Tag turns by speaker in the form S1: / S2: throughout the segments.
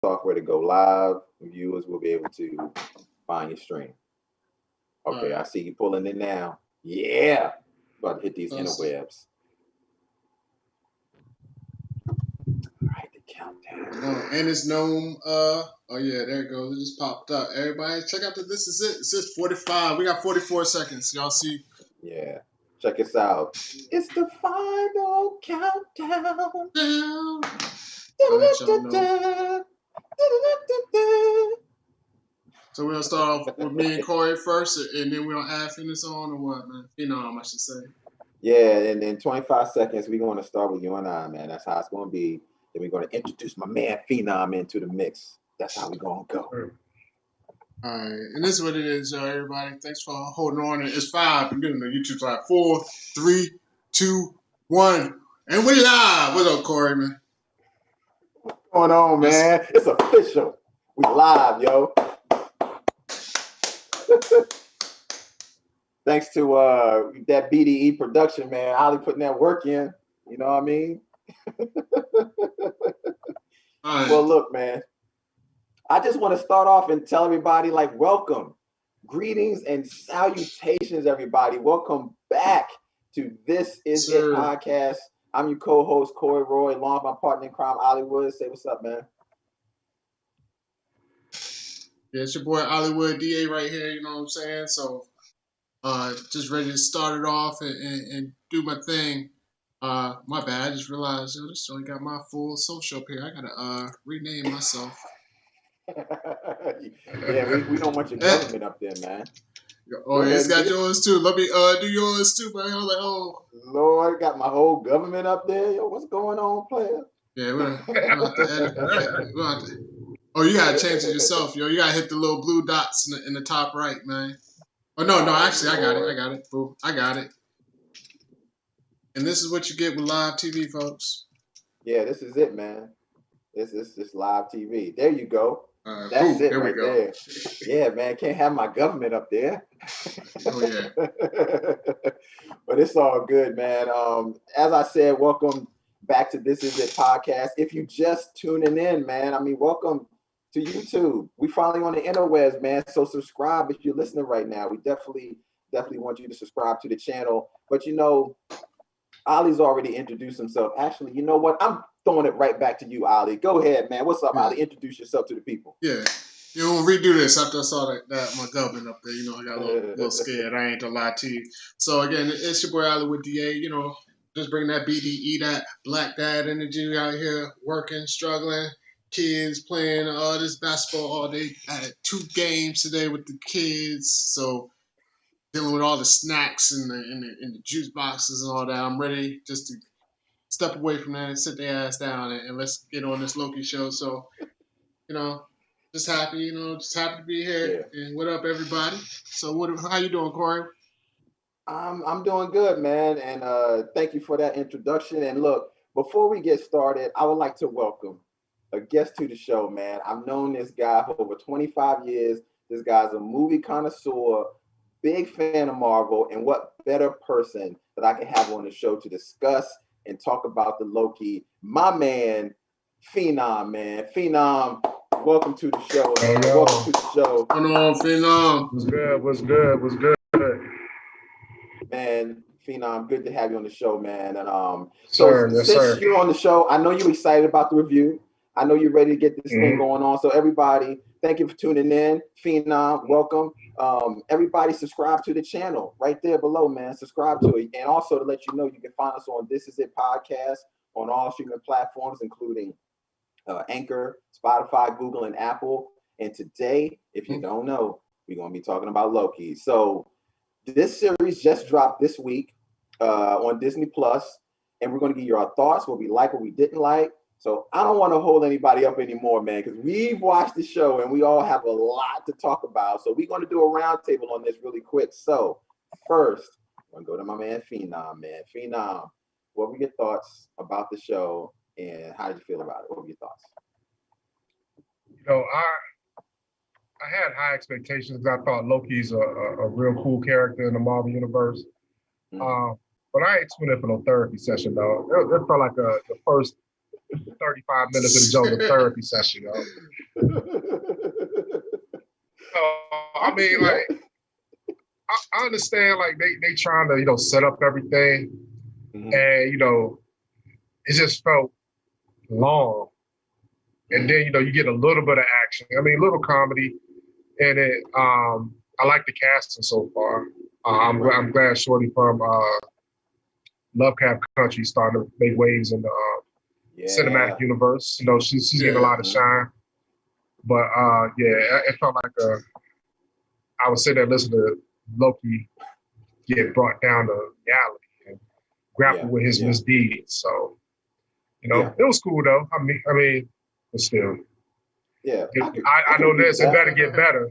S1: software to go live. Viewers will be able to find your stream. Okay, I see you pulling it now. Yeah, about to hit these interwebs. All right, the countdown.
S2: And it's known. Oh yeah, there it goes. It just popped up. Everybody, check out the. This is it. It says 45. We got 44 seconds. Y'all see?
S1: Yeah. Check us out. It's the final countdown.
S2: So we're gonna start off with me and Corey first, and then we're gonna add Phoenix on, or what, man? I should say.
S1: Yeah, and in 25 seconds, we're going to start with you and I, man. That's how it's going to be. Then we're going to introduce my man Phenom into the mix. That's how we're going to go.
S2: All right, and this is what it is, everybody. Thanks for holding on. It's 5. You're getting the YouTube live. 4, 3, 2, 1, and we live. What's up, Corey, man?
S1: What's going on, man? It's official. We live, yo. Thanks to that BDE production, man. Ollie putting that work in. You know what I mean?
S2: Right.
S1: Well, look, man. I just want to start off and tell everybody, like, welcome. Greetings and salutations, everybody. Welcome back to This Is It Podcast. I'm your co-host, Corey Roy, along with my partner in crime, Ollie Wood. Say what's up, man.
S2: Yeah, it's your boy, Hollywood DA right here. You know what I'm saying? So, just ready to start it off and do my thing. My bad. I just realized, this only got my full social up here. I gotta rename myself.
S1: Yeah, we don't want your government up there, man.
S2: Oh, yeah, it's got yours too. Let me do yours too, man. I was like, oh,
S1: Lord, got my whole government up there. Yo, what's going on, player?
S2: Yeah, we're gonna have to edit. Oh, you gotta change it yourself, yo. You gotta hit the little blue dots in the top right, man. Oh no, actually, I got it. Boom, I got it. And this is what you get with live TV, folks.
S1: Yeah, this is it, man. This live TV. There you go. That's it right there. Yeah, man. Can't have my government up there.
S2: Oh yeah.
S1: But it's all good, man. As I said, welcome back to This Is It Podcast. If you just tuning in, man, I mean, welcome to YouTube. We finally on the interwebs, man. So subscribe if you're listening right now. We definitely want you to subscribe to the channel. But Ollie's already introduced himself. Actually, you know what? I'm throwing it right back to you, Ollie. Go ahead, man. What's up, Ollie? Introduce yourself to the people.
S2: Yeah. You know, we'll redo this after I saw that my government up there. I got a little scared. I ain't gonna lie to you. So again, it's your boy Ollie with DA. Just bring that BDE, that black dad energy out here, working, struggling, kids playing this basketball all day. I had 2 games today with the kids, so dealing with all the snacks and the juice boxes and all that. I'm ready just to step away from that and sit their ass down and let's get on this Loki show. So, just happy, just happy to be here. Yeah. And what up, everybody? So, how you doing, Corey?
S1: I'm doing good, man. And thank you for that introduction. And look, before we get started, I would like to welcome a guest to the show, man. I've known this guy for over 25 years. This guy's a movie connoisseur, big fan of Marvel, and what better person that I can have on the show to discuss and talk about the Loki? My man, Phenom, man. Phenom, welcome to the show. Welcome to the show.
S2: Come on, Phenom.
S3: What's good?
S1: Man, Phenom, good to have you on the show, man. And since you're on the show, I know you're excited about the review. I know you're ready to get this thing going on. So everybody, thank you for tuning in. Phenom, welcome. Everybody subscribe to the channel right there below, man. Subscribe to it. And also to let you know, you can find us on This Is It Podcast on all streaming platforms, including Anchor, Spotify, Google, and Apple. And today, if you don't know, we're going to be talking about Loki. So this series just dropped this week on Disney Plus, and we're going to give you our thoughts, what we like, what we didn't like. So I don't want to hold anybody up anymore, man, because we've watched the show and we all have a lot to talk about. So we're going to do a roundtable on this really quick. So first, I'm going to go to my man Phenom, man. Phenom, what were your thoughts about the show and how did you feel about it? What were your thoughts?
S3: I had high expectations. I thought Loki's a real cool character in the Marvel Universe. But I ain't tuned in for no therapy session, though. It felt like the first 35 minutes of the joke, a therapy session, yo. I mean, like, I understand, like, they trying to, set up everything, and, it just felt long. And then, you get a little bit of action. I mean, a little comedy. And it, I like the casting so far. I'm glad Shorty from Lovecraft Country starting to make waves in the cinematic universe. She's getting a lot of shine. But it felt like I would sit there and listen to Loki get brought down to reality and grapple with his misdeeds. So, it was cool though. I mean, but still.
S1: Yeah.
S3: I know this. It better get better.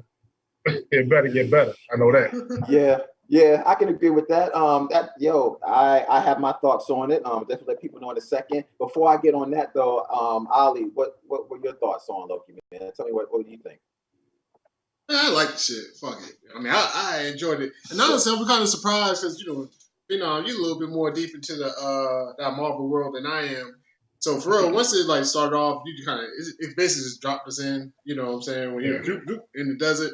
S3: It better get better. I know that.
S1: Yeah, I can agree with that. I have my thoughts on it. Definitely let people know in a second. Before I get on that though, Ali, what were your thoughts on Loki, man? Tell me what do you think?
S2: I like the shit. Fuck it. I mean, I enjoyed it, and honestly, I'm kind of surprised because you're a little bit more deep into that Marvel world than I am. So for real, once it like started off, you kind of it basically just dropped us in. You know what I'm saying? When you're in the desert,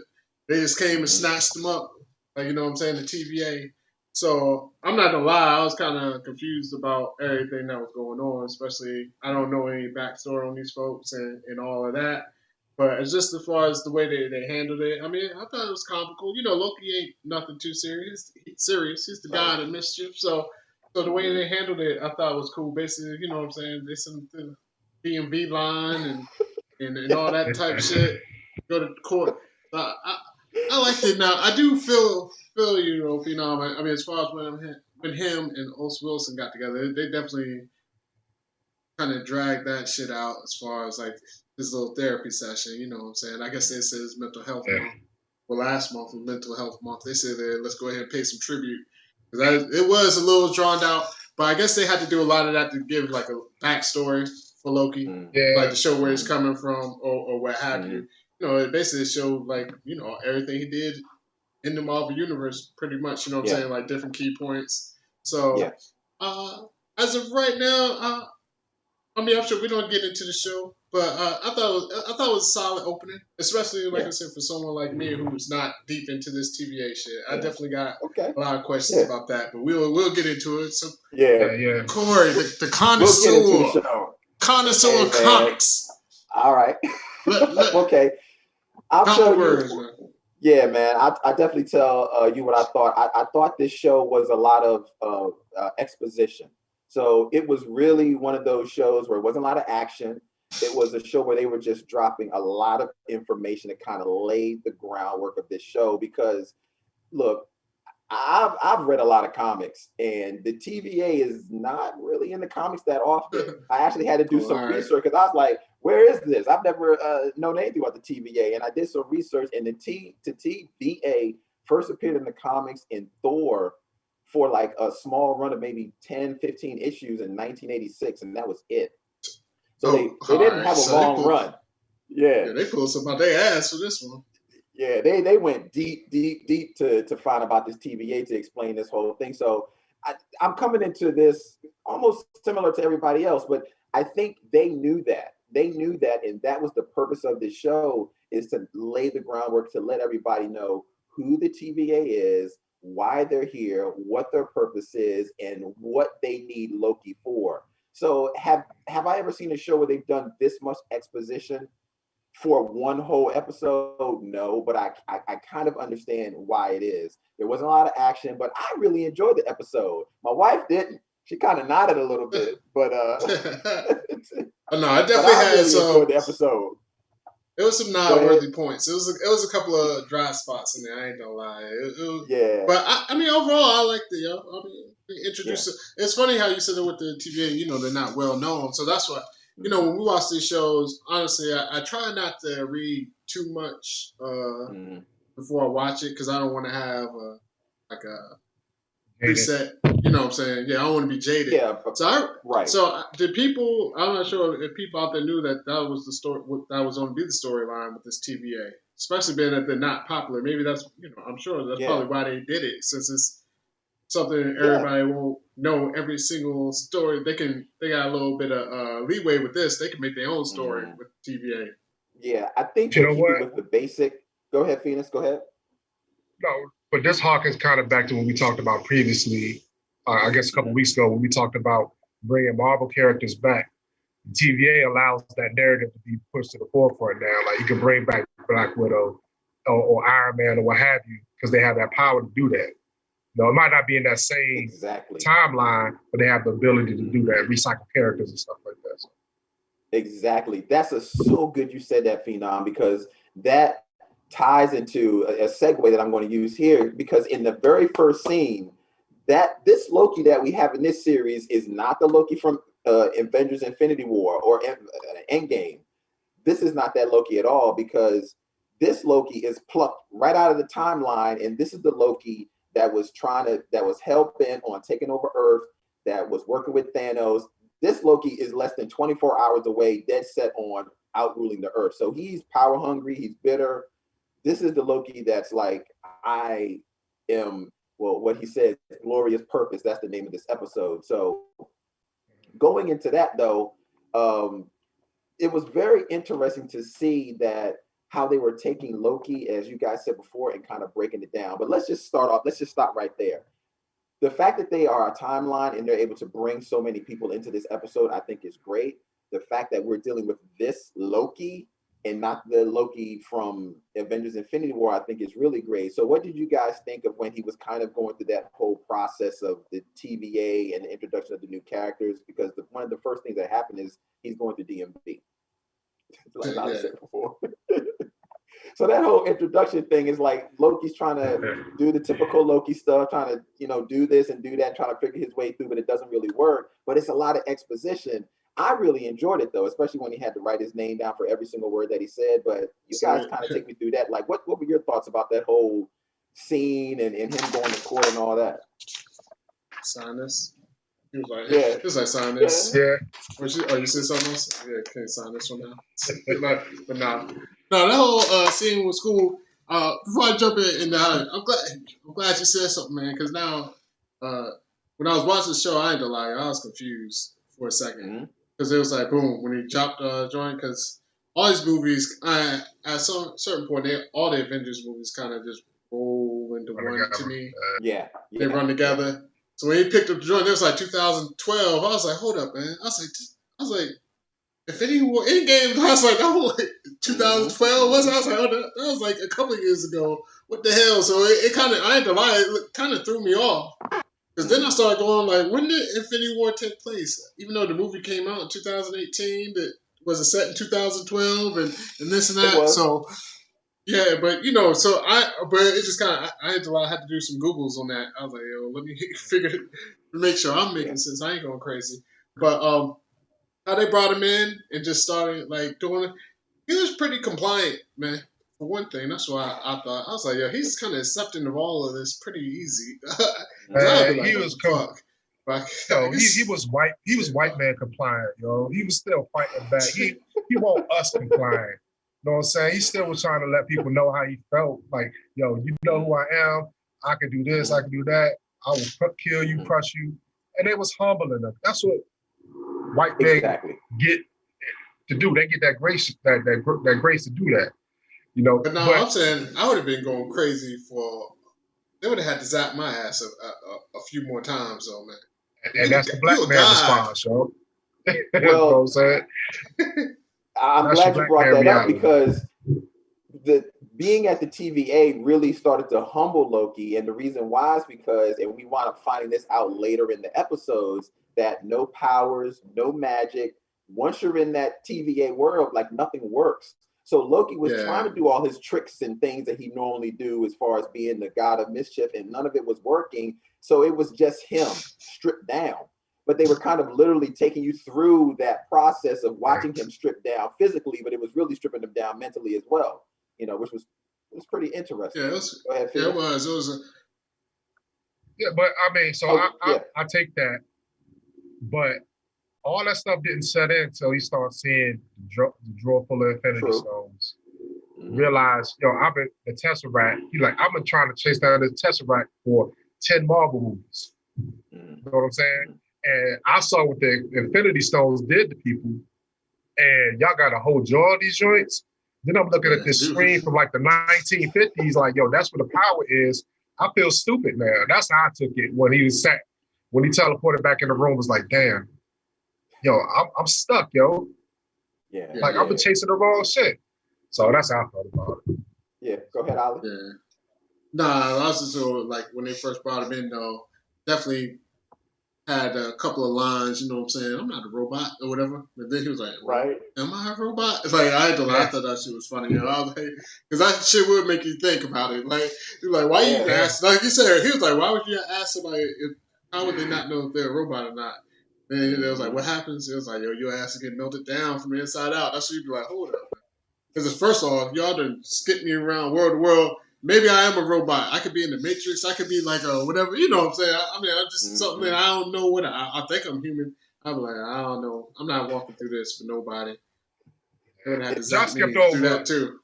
S2: they just came and snatched them up. Like, the TVA. So I'm not gonna lie, I was kind of confused about everything that was going on. Especially, I don't know any backstory on these folks and all of that. But it's just as far as the way they handled it. I mean, I thought it was comical. Loki ain't nothing too serious. He's the god of mischief. So the way they handled it, I thought was cool. Basically, you know what I'm saying? They sent the DMV line and all that type of shit. Go to court. I liked it. Now I do feel I mean, as far as when him and Os Wilson got together, they definitely kind of dragged that shit out as far as like this little therapy session. You know what I'm saying? I guess they said it's mental health month. Well, last month was mental health month. They said let's go ahead and pay some tribute. It was a little drawn out, but I guess they had to do a lot of that to give like a backstory for Loki, like to show where he's coming from or what have you. It basically showed like everything he did in the Marvel universe, pretty much. You know what I'm saying? Like different key points. So, as of right now, I mean, I'm sure we don't get into the show, but I thought it was a solid opening, especially like I said, for someone like me who's not deep into this TVA shit. I definitely got a lot of questions about that, but we'll get into it. So Corey, the connoisseur,
S1: we'll get into the show.
S2: Connoisseur comics.
S1: All right. Okay. I'll tell you. Yeah, man. I definitely tell you what I thought. I thought this show was a lot of exposition. So it was really one of those shows where it wasn't a lot of action. It was a show where they were just dropping a lot of information that kind of laid the groundwork of this show. Because, look, I've read a lot of comics, and the TVA is not really in the comics that often. I actually had to do some research because I was like, where is this? I've never known anything about the TVA. And I did some research, and the TVA first appeared in the comics in Thor for like a small run of maybe 10, 15 issues in 1986, and that was it. So they didn't have a long run. Yeah,
S2: they pulled something out their ass for this one.
S1: Yeah, they went deep to find about this TVA to explain this whole thing. So I'm coming into this almost similar to everybody else, but I think they knew that. They knew that, and that was the purpose of this show, is to lay the groundwork to let everybody know who the TVA is, why they're here, what their purpose is, and what they need Loki for. So have I ever seen a show where they've done this much exposition for one whole episode? No, but I kind of understand why it is. There wasn't a lot of action, but I really enjoyed the episode. My wife didn't. She kind of nodded a little bit, but
S2: no, I definitely had
S1: enjoyed the episode.
S2: It was some nod-worthy points. It was a couple of dry spots in there. I ain't gonna lie. But I mean, overall, I liked it. Yo. I mean, introduced it. It's funny how you said it with the TVA. They're not well known, so that's why. When we watch these shows, honestly, I try not to read too much before I watch it because I don't want to have a preset. You know what I'm saying? Yeah, I don't want to be jaded. Yeah. So did people? I'm not sure if people out there knew that was the story. That was going to be the storyline with this TVA, especially being that they're not popular. Maybe that's I'm sure that's probably why they did it, since something everybody won't know every single story. They got a little bit of leeway with this. They can make their own story with TVA.
S1: Yeah, I think they're keeping with the basic. Go ahead, Phoenix. Go ahead.
S3: No, but this harkens kind of back to what we talked about previously. I guess a couple weeks ago when we talked about bringing Marvel characters back. TVA allows that narrative to be pushed to the forefront now. Like you can bring back Black Widow or Iron Man or what have you, because they have that power to do that. No, it might not be in that same timeline, but they have the ability to do that, recycle characters and stuff like that. So.
S1: Exactly. That's so good you said that, Phenom, because that ties into a segue that I'm going to use here, because in the very first scene, this Loki that we have in this series is not the Loki from Avengers Infinity War or Endgame. This is not that Loki at all, because this Loki is plucked right out of the timeline, and this is the Loki that was hell-bent on taking over Earth, that was working with Thanos. This Loki is less than 24 hours away, dead set on outruling the Earth. So he's power hungry, he's bitter. This is the Loki that's like, I am, well, what he said, glorious purpose. That's the name of this episode. So going into that though, it was very interesting to see that how they were taking Loki, as you guys said before, and kind of breaking it down. But let's just stop right there. The fact that they are a timeline and they're able to bring so many people into this episode, I think is great. The fact that we're dealing with this Loki and not the Loki from Avengers Infinity War, I think is really great. So what did you guys think of when he was kind of going through that whole process of the TVA and the introduction of the new characters? Because one of the first things that happened is he's going through DMV. Like I said before. So that whole introduction thing is like Loki's trying to do the typical Loki stuff, trying to, do this and do that, trying to figure his way through, but it doesn't really work. But it's a lot of exposition. I really enjoyed it though, especially when he had to write his name down for every single word that he said. But you guys kind of take me through that. Like, what were your thoughts about that whole scene and him going to court and all that?
S2: Sinus. He was like, yeah. He was like, sign this.
S3: Yeah.
S2: You said something else? Yeah, can you sign this one now? But nah. No, that whole scene was cool. Before I jump in I'm glad you said something, man, because now when I was watching the show, I ain't gonna lie, I was confused for a second. Because it was like, boom, when he chopped joint, because all these movies, at some certain point, all the Avengers movies kind of just roll into one to me. They run together. So when he picked up the joint, it was like 2012. I was like, hold up, man. I was like, Infinity War Endgame. I was like, oh, 2012 was. I was like, oh, that was like a couple of years ago. What the hell? So it kind of, I ain't gonna lie, it kind of threw me off. Because then I started going like, when did Infinity War take place? Even though the movie came out in 2018, that was it set in 2012 and this and that. So. Yeah, but but it just kind of, I had to do some Googles on that. I was like, yo, let me make sure I'm making sense. I ain't going crazy. But how they brought him in and just started like doing it, he was pretty compliant, man. For one thing, that's why I thought, I was like, yo, he's kind of accepting of all of this pretty easy.
S3: He was cool. He was white man compliant, yo. He was still fighting back. He won't us compliant. You know what I'm saying? He still was trying to let people know how he felt. Like, yo, you know who I am. I can do this. I can do that. I will kill you, crush you. And it was humbling them. That's what white men get to do. They get that grace, that grace to do that.
S2: But no, I'm saying I would have been going crazy they would have had to zap my ass a few more times, though, man.
S3: And that's the black man response, yo. Well, you know what I'm saying?
S1: I'm glad you brought that up, because being at the TVA really started to humble Loki. And the reason why is because, and we wind up finding this out later in the episodes, that no powers, no magic. Once you're in that TVA world, like nothing works. So Loki was trying to do all his tricks and things that he normally do as far as being the god of mischief, and none of it was working. So it was just him stripped down. But they were kind of literally taking you through that process of watching him strip down physically, but it was really stripping him down mentally as well, which was pretty interesting.
S2: Yeah, it was.
S3: But I mean, so I take that, but all that stuff didn't set in until he started seeing the drawer full of Infinity Stones. Realize, I'm in the Tesseract. He's like, I've been trying to chase down this Tesseract for 10 Marvel movies. You know what I'm saying? And I saw what the Infinity Stones did to people, and y'all got a whole jar of these joints. Then I'm looking at this screen from like the 1950s, like, yo, that's where the power is. I feel stupid now. That's how I took it when he teleported back in the room. Was like, damn, yo, I'm stuck, yo.
S1: Yeah.
S3: Like I've been chasing the wrong shit. So that's how I felt about it.
S1: Yeah, go ahead, Ali.
S2: Yeah. Nah, I was just like when they first brought him in though, definitely had a couple of lines, you know what I'm saying? I'm not a robot or whatever. But then he was like,
S1: right.
S2: Am I a robot? It's like, I thought that shit was funny. You know? I was like, because that shit would make you think about it. Like, you're like, why you ask? Like you said, he was like, why would you ask somebody, how would they not know if they're a robot or not? Then it was like, what happens? It was like, yo, your ass is getting melted down from the inside out. That's what you'd be like, hold up. Because first off, y'all done skipped me around world to world. Maybe I am a robot. I could be in the Matrix. I could be like a whatever. You know what I'm saying? I mean, I'm just something that I don't know what I think I'm human. I'm like, I don't know. I'm not walking through this for nobody.
S3: Y'all skipped over that too.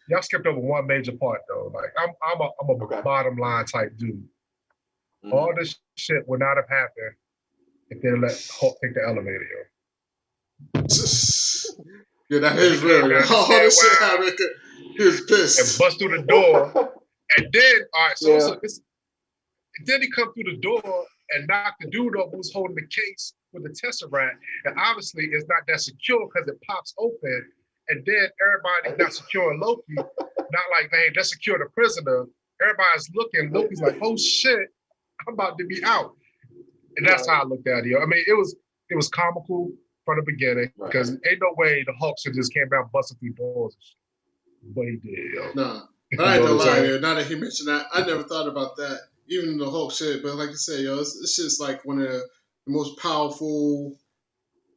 S3: Y'all skipped over one major part though. Like I'm a bottom line type dude. All this shit would not have happened if they let Hulk take the elevator, yo.
S2: Yeah, that is real. All this shit happened. He was pissed.
S3: And bust through the door. And then, all right, so then he come through the door and knock the dude up who's holding the case with the Tesseract. And obviously it's not that secure because it pops open. And then everybody's not securing Loki. Not like, man, just secure the prisoner. Everybody's looking. Loki's like, oh shit, I'm about to be out. And that's how I looked at it. I mean, it was comical from the beginning because ain't no way the Hulk should just came down busting through doors. But he did, yo.
S2: No, but I ain't gonna lie here. Now that he mentioned that, I never thought about that. Even the Hulk shit, but like you said, yo, it's just like one of the most powerful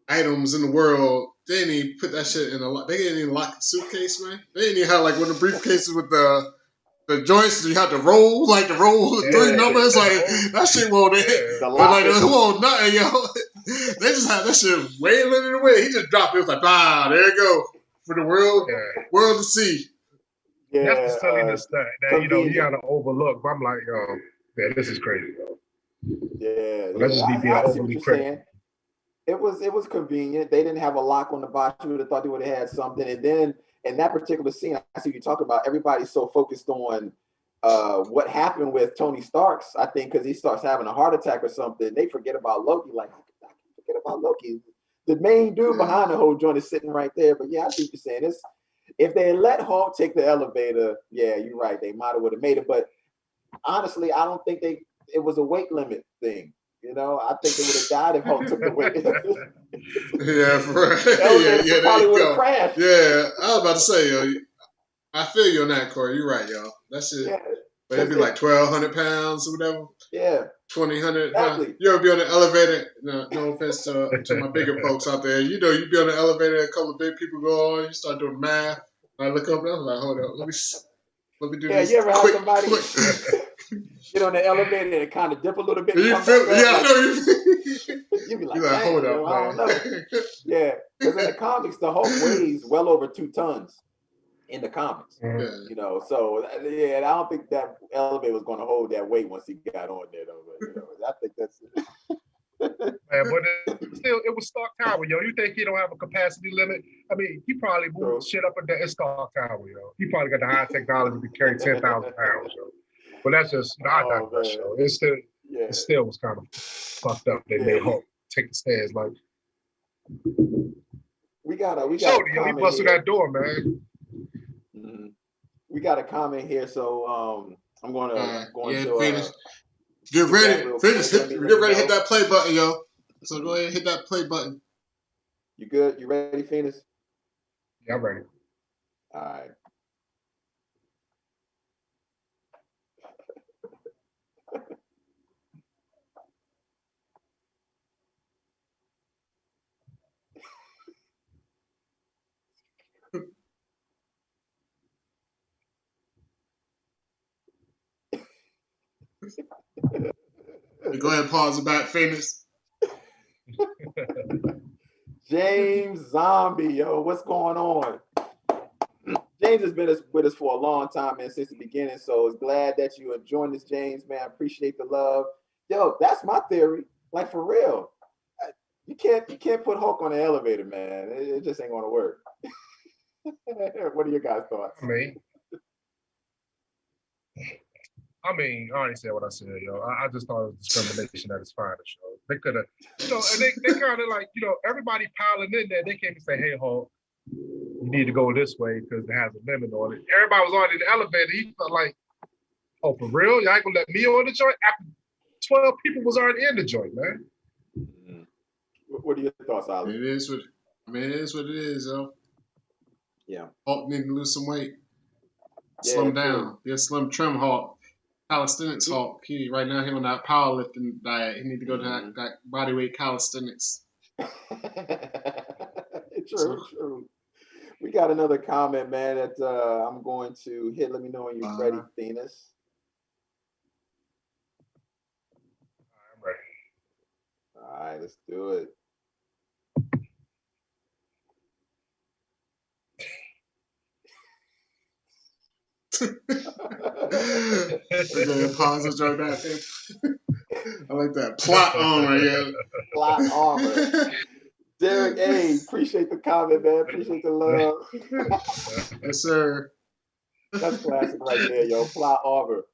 S2: items in the world. They didn't even put that shit in they didn't even lock the suitcase, man. They didn't even have like one of the briefcases with the joints you have to roll, like the three numbers, like that shit won't hit. But like it won't nothing, yo. They just had that shit wailing it away. He just dropped it. It was like, there you go. For the world to see.
S3: Yeah, that's the silliness that you know you gotta overlook. But I'm like, yo, man, this is crazy, yo.
S1: Yeah,
S3: let's just be being overly critical.
S1: It was convenient. They didn't have a lock on the box. You would have thought they would have had something. And then in that particular scene, I see you talk about everybody's so focused on what happened with Tony Stark's. I think because he starts having a heart attack or something, they forget about Loki. Like, I forget about Loki. The main dude behind the whole joint is sitting right there. But yeah, I see what you're saying. If they let Hulk take the elevator, yeah, you're right. They might have would have made it. But honestly, I don't think it was a weight limit thing. You know, I think they would have died if Hulk took the weight.
S2: Yeah, right. Yeah,
S1: probably would have crashed.
S2: Yeah, I was about to say, yo, I feel you on that, Corey. You're right, yo. That shit. Yeah. But it'd be like 1,200 pounds or whatever.
S1: Yeah.
S2: 2,000.
S1: Exactly.
S2: You ever be on the elevator? No offense to my bigger folks out there. You know, you be on the elevator, a couple of big people go on, you start doing math. I look up and I'm like, hold up, let me do this.
S1: Yeah, you ever have somebody get on the elevator and it kind of dip a little bit?
S2: You feel it? Yeah, I know
S1: you be like, hold up, I don't know. Yeah, because in the comics, the Hulk weighs well over 2 tons. In the comics, you know, so yeah, and I don't think that elevator was going to hold that weight once he got on there, though. But, you know, I think that's
S3: man, but still, it was Stark Tower, yo. You think he don't have a capacity limit? I mean, he probably moved shit up and down. It's Stark Tower, yo. He probably got the high technology to carry 10,000 pounds, yo. But that's just I digress, yo. It still was kind of fucked up. They made Hulk take the stairs, like
S1: we got
S3: he busted through that door, man.
S1: Mm-hmm. We got a comment here, so I'm going to
S2: finish. Get ready to hit that play button, yo. So go ahead and hit that play button.
S1: You good? You ready, Phoenix?
S3: Yeah, I'm ready.
S1: All right.
S2: Go ahead and pause about Phoenix.
S1: James Zombie, yo, what's going on? James has been with us for a long time, man, since the beginning. So it's glad that you enjoying this, James, man. I appreciate the love. Yo, that's my theory. Like, for real. You can't put Hulk on the elevator, man. It just ain't gonna work. What are your guys' thoughts?
S3: I already said what I said, yo. I just thought it was discrimination at its finest, yo. They could have, and they kind of like, everybody piling in there. They came and say, hey, Hulk, you need to go this way because it has a limit on it. Everybody was already in the elevator. He felt like, oh, for real? Y'all ain't gonna let me on the joint? After 12 people was already in the joint, man.
S1: What are your thoughts, Ali?
S2: It is what it is, yo.
S1: Yeah.
S2: Hulk need to lose some weight. Slim down. Be a slim, trim Hulk. Calisthenics Hulk. Right now, he on that powerlifting diet. He need to go to that bodyweight calisthenics.
S1: True. We got another comment, man, that I'm going to hit. Let me know when you're ready, Venus.
S3: I'm ready.
S1: All right, let's do it.
S2: Okay, pause and join that. I like that. Plot armor, yeah.
S1: Plot armor. Derek A, appreciate the comment, man. Appreciate the love.
S2: Yes, sir.
S1: That's classic right there, yo. Plot armor.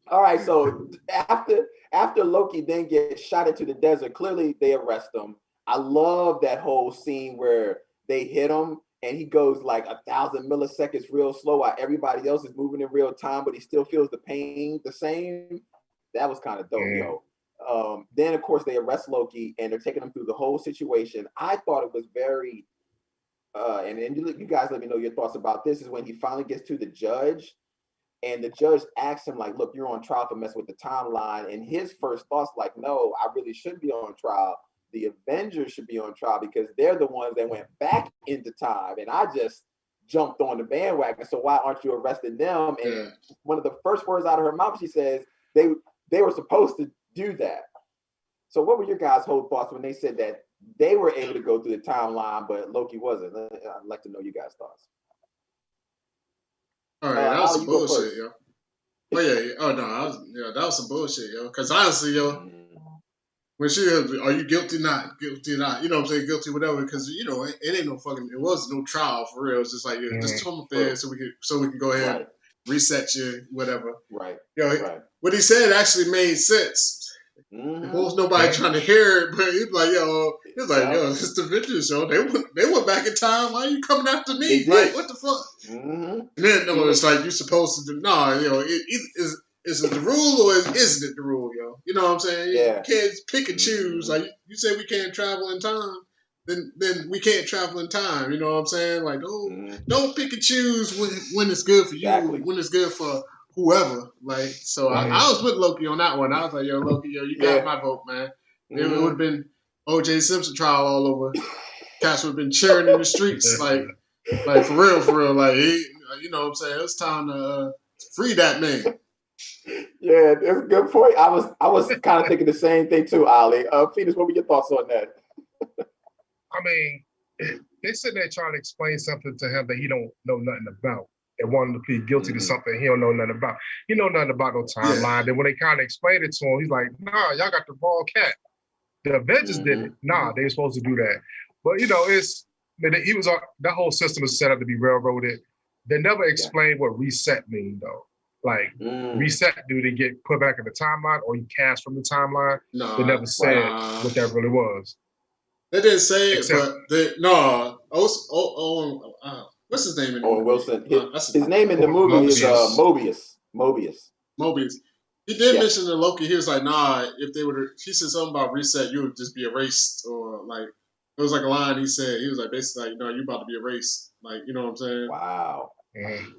S1: All right, so after Loki then gets shot into the desert, clearly they arrest him. I love that whole scene where they hit him and he goes like 1,000 milliseconds real slow while everybody else is moving in real time, but he still feels the pain the same. That was kind of dope, yo. Then, of course, they arrest Loki and they're taking him through the whole situation. I thought it was very, and you guys let me know your thoughts about this, is when he finally gets to the judge and the judge asks him, like, look, you're on trial for messing with the timeline. And his first thoughts, like, no, I really shouldn't be on trial. The Avengers should be on trial because they're the ones that went back into time. And I just jumped on the bandwagon. So why aren't you arresting them? And one of the first words out of her mouth, she says, they were supposed to do that. So what were your guys' whole thoughts when they said that they were able to go through the timeline, but Loki wasn't? I'd like to know you guys' thoughts.
S2: All right, that was some bullshit, yo. Oh yeah. Oh no, that was some bullshit, yo. Because honestly, yo, when she are you guilty, not guilty, not, you know what I'm saying, guilty, whatever, because it ain't no fucking, it was no trial for real. It's just like just come up there so we can go ahead and reset you, whatever.
S1: Right.
S2: What he said actually made sense. There was nobody trying to hear it, but he's like, yo, it's the Avengers show. They went back in time. Why are you coming after me? Like, what the fuck? And then it's like you're supposed to do. No, is it the rule or isn't it the rule, yo? You know what I'm saying?
S1: Yeah.
S2: You can't pick and choose. Like you say, we can't travel in time. Then we can't travel in time. You know what I'm saying? Like, don't pick and choose when it's good for you, when it's good for whoever. Like, so I was with Loki on that one. I was like, yo, Loki, you got my vote, man. It would have been O.J. Simpson trial all over. Cats would have been cheering in the streets, like for real. Like, you know what I'm saying? It's time to free that man.
S1: Yeah, that's a good point. I was kind of thinking the same thing too, Ali. Phoenix, what were your thoughts on that?
S3: They sitting there trying to explain something to him that he don't know nothing about. And wanting to plead guilty to something he don't know nothing about. He know nothing about no timeline. Then when they kind of explained it to him, he's like, nah, y'all got the wrong cat. The Avengers did it. Nah, they were supposed to do that. But that whole system is set up to be railroaded. They never explained what reset means though. Like reset, do they get put back in the timeline or you cast from the timeline?
S2: No,
S3: they never said what that really was.
S2: They didn't say it, but what's his name in the movie?
S1: Wilson. His name in the movie is Mobius.
S2: He did mention to Loki. He was like, nah, if they would, he said something about reset, you would just be erased, or like, it was like a line he said. He was like, basically like, no, you about to be erased. Like, you know what I'm saying?
S1: Wow.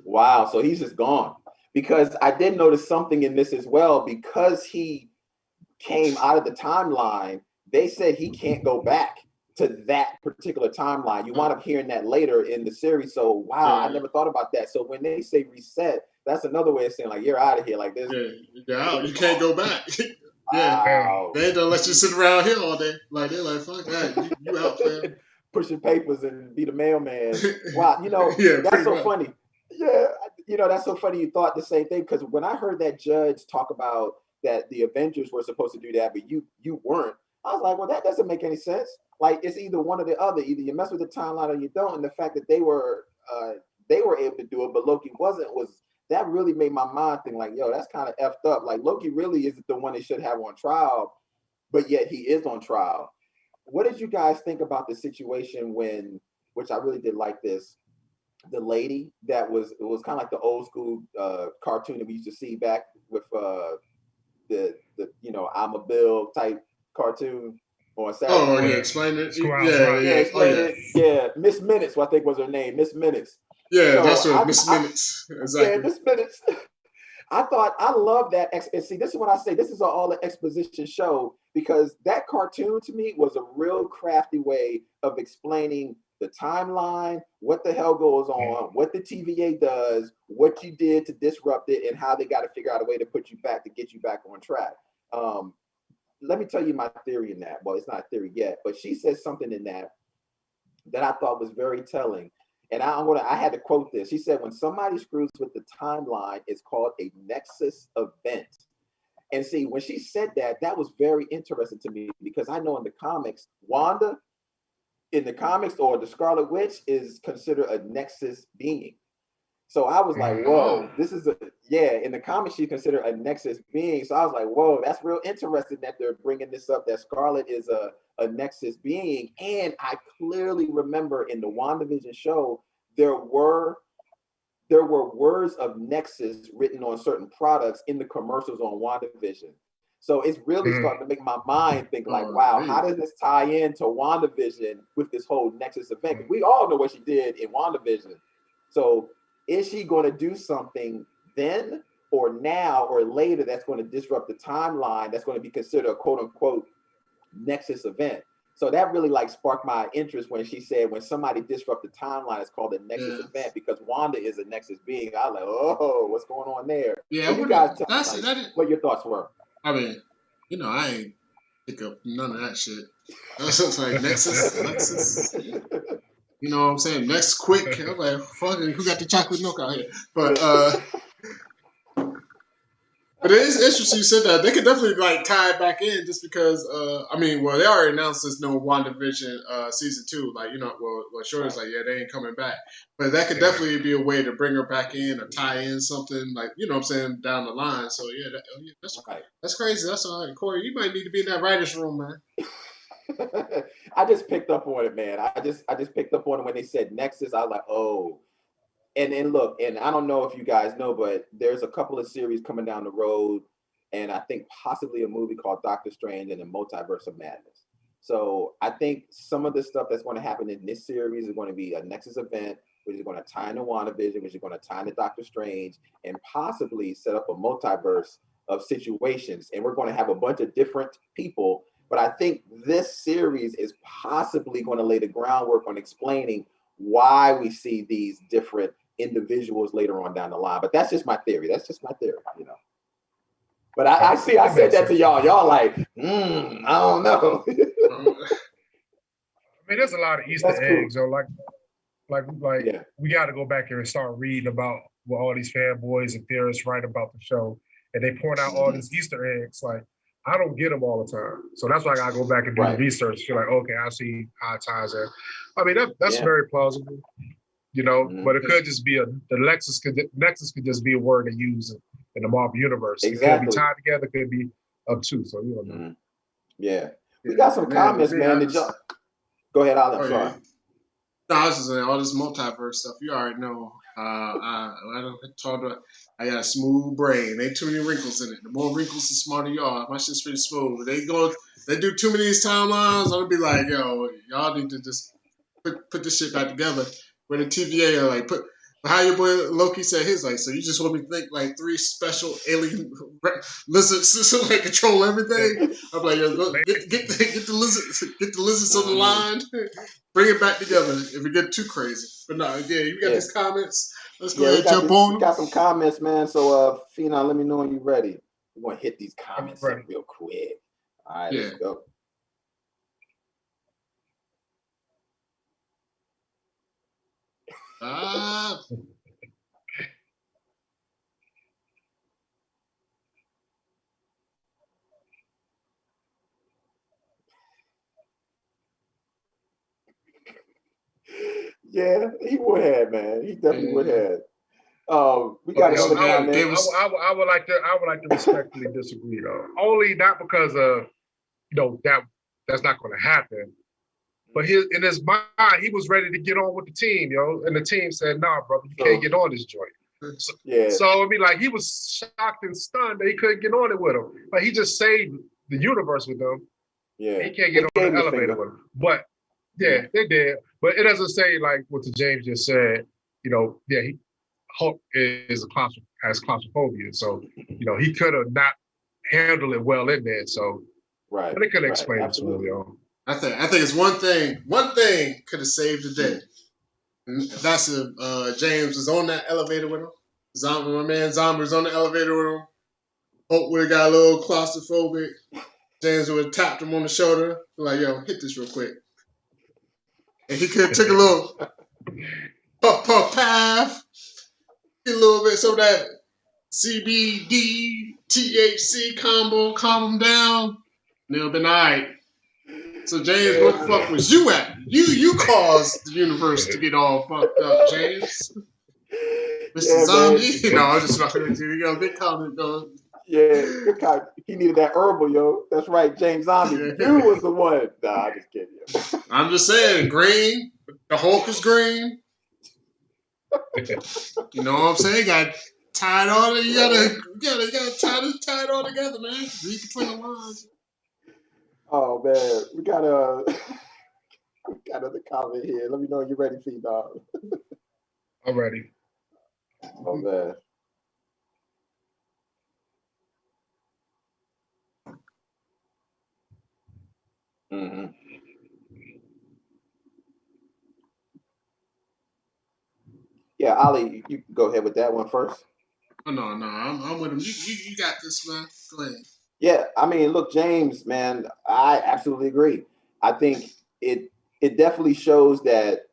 S1: Wow. So he's just gone. Because I did notice something in this as well. Because he came out of the timeline, they said he can't go back to that particular timeline. You wind up hearing that later in the series. So, wow, I never thought about that. So when they say reset, that's another way of saying, like, you're out of here. Like this.
S2: You're out. You can't go back.
S1: Wow.
S2: They don't let you sit around here all day. Like, they're like, fuck that. You out, man.
S1: Pushing papers and be the mailman. Wow, that's so funny. Yeah, that's so funny. You thought the same thing, because when I heard that judge talk about that the Avengers were supposed to do that, but you weren't, I was like, well, that doesn't make any sense. Like, it's either one or the other. Either you mess with the timeline or you don't. And the fact that they were able to do it, but Loki wasn't, was that really made my mind think like, yo, that's kind of effed up. Like, Loki really isn't the one they should have on trial, but yet he is on trial. What did you guys think about the situation when, which I really did like this, the lady that was, it was kind of like the old school cartoon that we used to see back with the I'm a Bill type cartoon on Saturday
S2: Oh,
S1: morning.
S2: yeah, explain it.
S1: Yeah, explain it. Yeah, Miss Minutes, I think was her name, Miss Minutes.
S2: Yeah,
S1: so
S2: that's what Miss Minutes. Exactly.
S1: Yeah, Miss Minutes. I love that. And see, this is what I say. This is all an exposition show, because that cartoon to me was a real crafty way of explaining the timeline, what the hell goes on, what the TVA does, what you did to disrupt it, and how they got to figure out a way to put you back, to get you back on track. Let me tell you my theory in that. Well, it's not a theory yet, but she says something in that I thought was very telling. And I had to quote this. She said, when somebody screws with the timeline, it's called a Nexus Event. And see, when she said that, that was very interesting to me, because I know in the comics, Wanda in the comics, or the Scarlet Witch, is considered a Nexus being. So I was like, whoa, this is in the comics, she's considered a Nexus being. So I was like, whoa, that's real interesting that they're bringing this up, that Scarlet is a Nexus being. And I clearly remember in the WandaVision show, there were words of Nexus written on certain products in the commercials on WandaVision. So it's really starting to make my mind think like, wow, how does this tie into WandaVision with this whole Nexus event? Because we all know what she did in WandaVision. So is she going to do something then or now or later that's going to disrupt the timeline, that's going to be considered a quote unquote Nexus event? So that really like sparked my interest when she said, when somebody disrupt the timeline, it's called a Nexus event, because Wanda is a Nexus being. I was like, oh, what's going on there?
S2: Yeah,
S1: you guys tell me what your thoughts were.
S2: I mean, I ain't pick up none of that shit. That's like Nexus. You know what I'm saying? Next quick. I'm like, fucking, who got the chocolate milk out here? But it is interesting you said that. They could definitely like tie it back in, just because they already announced this no WandaVision season 2. Like, Shorty's like, yeah, they ain't coming back. But that could definitely be a way to bring her back in or tie in something, like, you know what I'm saying, down the line. So that's crazy. That's all right. Corey, you might need to be in that writer's room, man.
S1: I just picked up on it, man. I just picked up on it when they said Nexus. I was like, oh. And look, and I don't know if you guys know, but there's a couple of series coming down the road, and I think possibly a movie called Doctor Strange and the Multiverse of Madness. So I think some of the stuff that's going to happen in this series is going to be a Nexus event, which is going to tie into WandaVision, which is going to tie into Doctor Strange, and possibly set up a multiverse of situations. And we're going to have a bunch of different people. But I think this series is possibly going to lay the groundwork on explaining why we see these different individuals later on down the line. But that's just my theory. But I said that to y'all. Y'all like, I don't know.
S3: There's a lot of Easter eggs, though. We got to go back here and start reading about what all these fanboys and theorists write about the show, and they point out all these Easter eggs. Like, I don't get them all the time, so that's why I gotta go back and do the research. Feel like, okay, I see how it ties in. That's very plausible. But it could just be the Nexus could just be a word they use in the Marvel universe. Exactly. It could be tied together, could be up too. So you don't know.
S1: Yeah. We got some comments, man. Go ahead, Alan. Sorry.
S2: No, I was just saying all this multiverse stuff. You already know. I got a smooth brain. Ain't too many wrinkles in it. The more wrinkles, the smarter you are. My shit's pretty smooth. They do too many of these timelines. I'm gonna be like, yo, y'all need to just put this shit back together. Where the TVA are like, how your boy Loki said his, like, so you just want me to think like 3 special alien lizards so they control everything? I'm like, yo, go, get the lizards on the line, bring it back together if it get too crazy. But no, you got these comments. Let's go ahead and jump on.
S1: We got some comments, man. So Phenom, let me know when you're ready. We're gonna hit these comments up real quick. All right, let's go. Yeah, he would have, man. He definitely would have. We got another comment.
S3: I would like to respectfully disagree though. Only not because of that's not going to happen. But in his mind, he was ready to get on with the team, and the team said, "Nah, brother, you can't get on this joint." So I mean, like he was shocked and stunned that he couldn't get on it with him. Like he just saved the universe with them.
S1: Yeah,
S3: he can't get on the elevator with him. But yeah, they did. But it doesn't say like what the James just said. Hulk has claustrophobia, so he could have not handled it well in there. So
S1: right,
S3: but they could explain it to him.
S2: I think it's one thing could have saved the day. That's if James was on that elevator with him. My man Zombie was on the elevator with him. Hulk would have got a little claustrophobic. James would have tapped him on the shoulder, like, "Yo, hit this real quick." And he could have took a little puff path, get a little bit some of that CBD THC combo, calm him down. And it'll been all right. So James, what the fuck was you at? You caused the universe to get all fucked up, James. Mr. Zombie, I'm just fucking with you. Big comment though.
S1: Yeah, good comment. He needed that herbal, yo. That's right, James Zombie. You was the one. Nah, I'm just kidding. Yo.
S2: I'm just saying, green. The Hulk is green. You know what I'm saying? Got tied all. You gotta tie it all together, man. Read between the lines.
S1: Oh man, we got another comment here. Let me know when you're ready, Phenom.
S3: I'm ready.
S1: Oh man. Mm-hmm. Yeah, Ali, you can go ahead with that one first.
S2: Oh, no, I'm with him. You got this, man. Go ahead.
S1: Yeah, I mean, look, James, man, I absolutely agree. I think it definitely shows that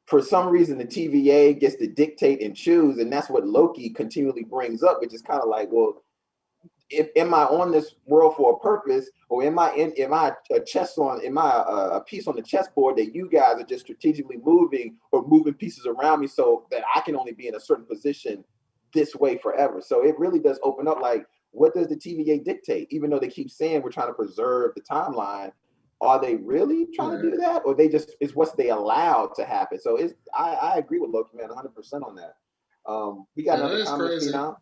S1: for some reason the TVA gets to dictate and choose, and that's what Loki continually brings up, which is kind of like, well, am I on this world for a purpose, or am I a piece on the chessboard that you guys are just strategically moving pieces around me so that I can only be in a certain position this way forever? So it really does open up, like, what does the TVA dictate? Even though they keep saying we're trying to preserve the timeline, are they really trying to do that, or they just is what's they allowed to happen? So I agree with Loki, man, 100% on that. We got another comment now.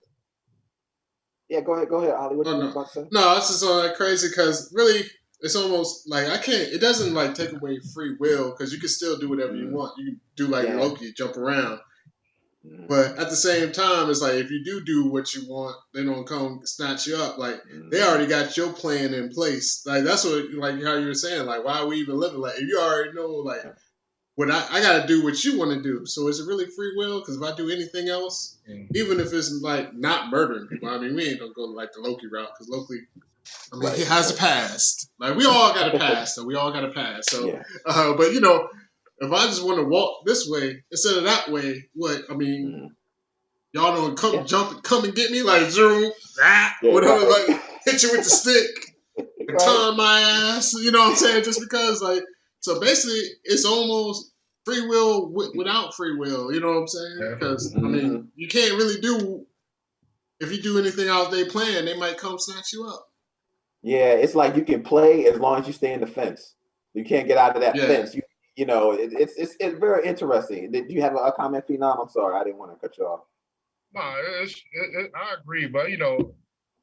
S1: Yeah, go ahead, Ollie. What you about to say?
S2: No, it's just like crazy because really, it's almost like it doesn't like take away free will because you can still do whatever you want. You can do like Loki, jump around. But at the same time, it's like if you do what you want, they don't come snatch you up. Like they already got your plan in place. Like that's what, like how you were saying. Like why are we even living? Like if you already know, like what I got to do what you want to do. So is it really free will? Because if I do anything else, even if it's like not murdering people, I mean we ain't gonna go like the Loki route because Loki, I mean he has a past. Like we all got a past, so we all got a past. So, but you know. If I just want to walk this way instead of that way, y'all don't come and get me like zoom, whatever, like hit you with the stick and time my ass. You know what I'm saying? Just because, like, so basically, it's almost free will without free will. You know what I'm saying? Because I mean, you can't really do if you do anything out they plan, they might come snatch you up.
S1: Yeah, it's like you can play as long as you stay in the fence. You can't get out of that fence. You know, it's very interesting. Did you have a comment, Phenom? I'm sorry, I didn't want to cut you off.
S3: No, I agree, but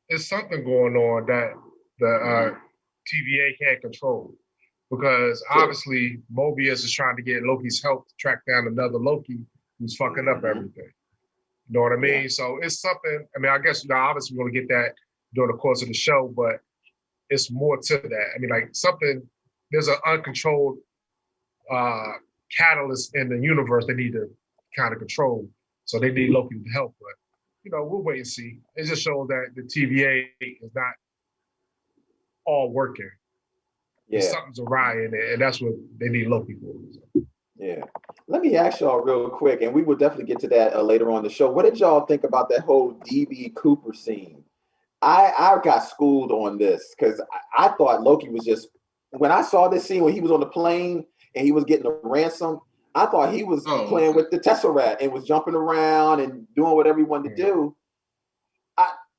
S3: there's something going on that the TVA can't control because obviously Mobius is trying to get Loki's help to track down another Loki who's fucking up everything. You know what I mean? So it's something. I mean, I guess obviously we're gonna get that during the course of the show, but it's more to that. I mean, like something. There's an uncontrolled catalyst in the universe they need to kind of control. So they need Loki to help, but we'll wait and see. It just shows that the TVA is not all working. Something's awry in it, and that's what they need Loki for. So.
S1: Yeah. Let me ask y'all real quick, and we will definitely get to that later on in the show. What did y'all think about that whole DB Cooper scene? I got schooled on this because I thought Loki was just, when I saw this scene when he was on the plane and he was getting a ransom, I thought he was playing with the Tesseract and was jumping around and doing whatever he wanted to do.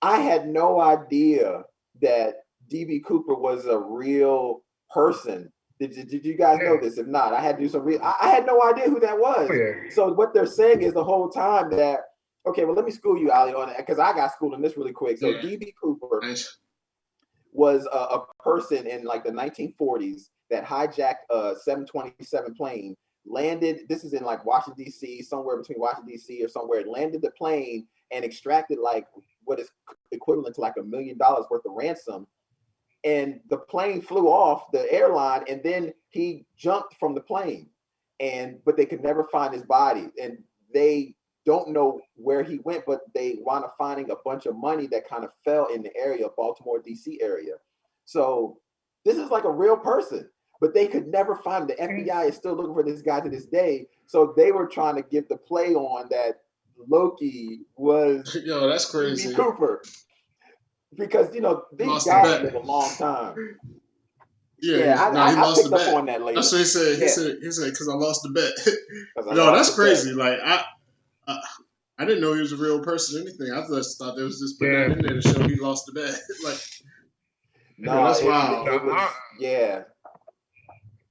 S1: I had no idea that DB Cooper was a real person. Did you guys know this? If not, I had to do some I had no idea who that was. So what they're saying is the whole time that, okay, well, let me school you, Ali, on it, because I got schooled in this really quick. So DB Cooper was a person in like the 1940s that hijacked a 727 plane, landed, this is in like Washington, D.C., somewhere between Washington, D.C. or somewhere, landed the plane and extracted like what is equivalent to like $1 million worth of ransom. And the plane flew off the airline, and then he jumped from the plane, but they could never find his body. And they don't know where he went, but they wound up finding a bunch of money that kind of fell in the area of Baltimore, D.C. area. So this is like a real person, but they could never find him. The FBI is still looking for this guy to this day. So they were trying to give the play on that Loki was
S2: that's crazy.
S1: Cooper. Because, these guys live a long time.
S2: I lost the bet.
S1: On that later.
S2: That's what he said. He said, because I lost the bet. That's crazy. Bet. Like, I didn't know he was a real person or anything. I just thought they was just putting that in there to show he lost the bet. Like, that's wild.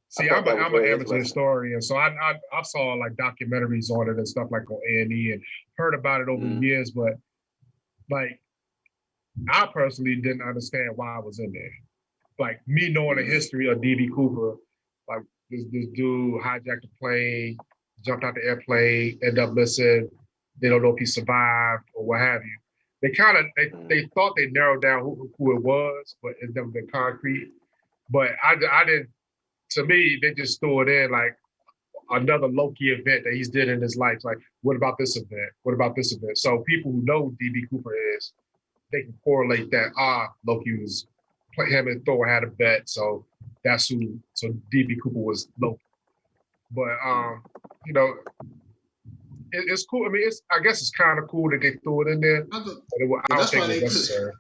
S3: See, I'm an amateur historian, so I saw like documentaries on it and stuff like on A&E and heard about it over the years, but like I personally didn't understand why I was in there. Like me knowing the history of DB Cooper, like this dude hijacked a plane, jumped out the airplane, ended up missing. They don't know if he survived or what have you. They thought they narrowed down who it was, but it's never been concrete. But I didn't. To me, they just threw it in like another Loki event that he's did in his life. Like, what about this event? What about this event? So people who know who DB Cooper is, they can correlate that, Loki was, him and Thor had a bet, so that's who, so DB Cooper was Loki. But, it's cool. I mean, I guess it's kind of cool that they threw it in there, but I don't think it's necessary.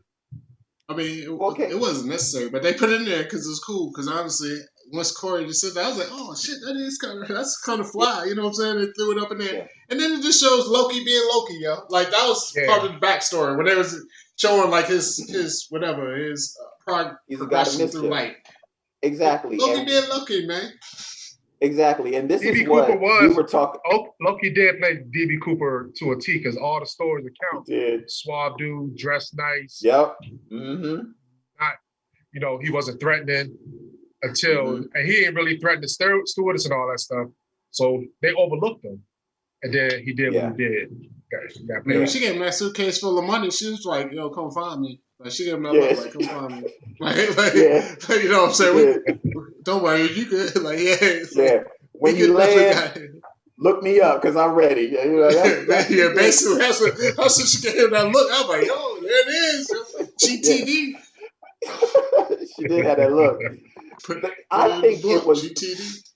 S2: I mean, it wasn't necessary, but they put it in there because it was cool. Because honestly, once Corey just said that, I was like, "Oh shit, that's kind of fly." You know what I'm saying? They threw it up in there, and then it just shows Loki being Loki, yo. Like that was part of the backstory when they was showing like his progression through life.
S1: Exactly,
S2: Loki being Loki, man.
S1: Exactly, and this
S3: DB
S1: is what
S3: Cooper
S1: we were talking.
S3: Loki did play DB Cooper to a T because all the stories account.
S1: He did.
S3: Suave dude, dressed nice.
S1: Yep. Mm-hmm.
S3: Not, he wasn't threatening until, and he didn't really threaten the stewardess and all that stuff. So they overlooked him, and then he did what he did.
S2: She gave him that suitcase full of money. She was like, "Yo, come find me." Like she gave him that look, like, "Come find me." Like, you know what I'm saying? Don't worry, you good. Like,
S1: when you land, look me up because I'm ready.
S2: Basically, that's what she gave him that look. I was like, "Yo, there it is, GTD."
S1: She did have that look. I think it was
S2: GTD.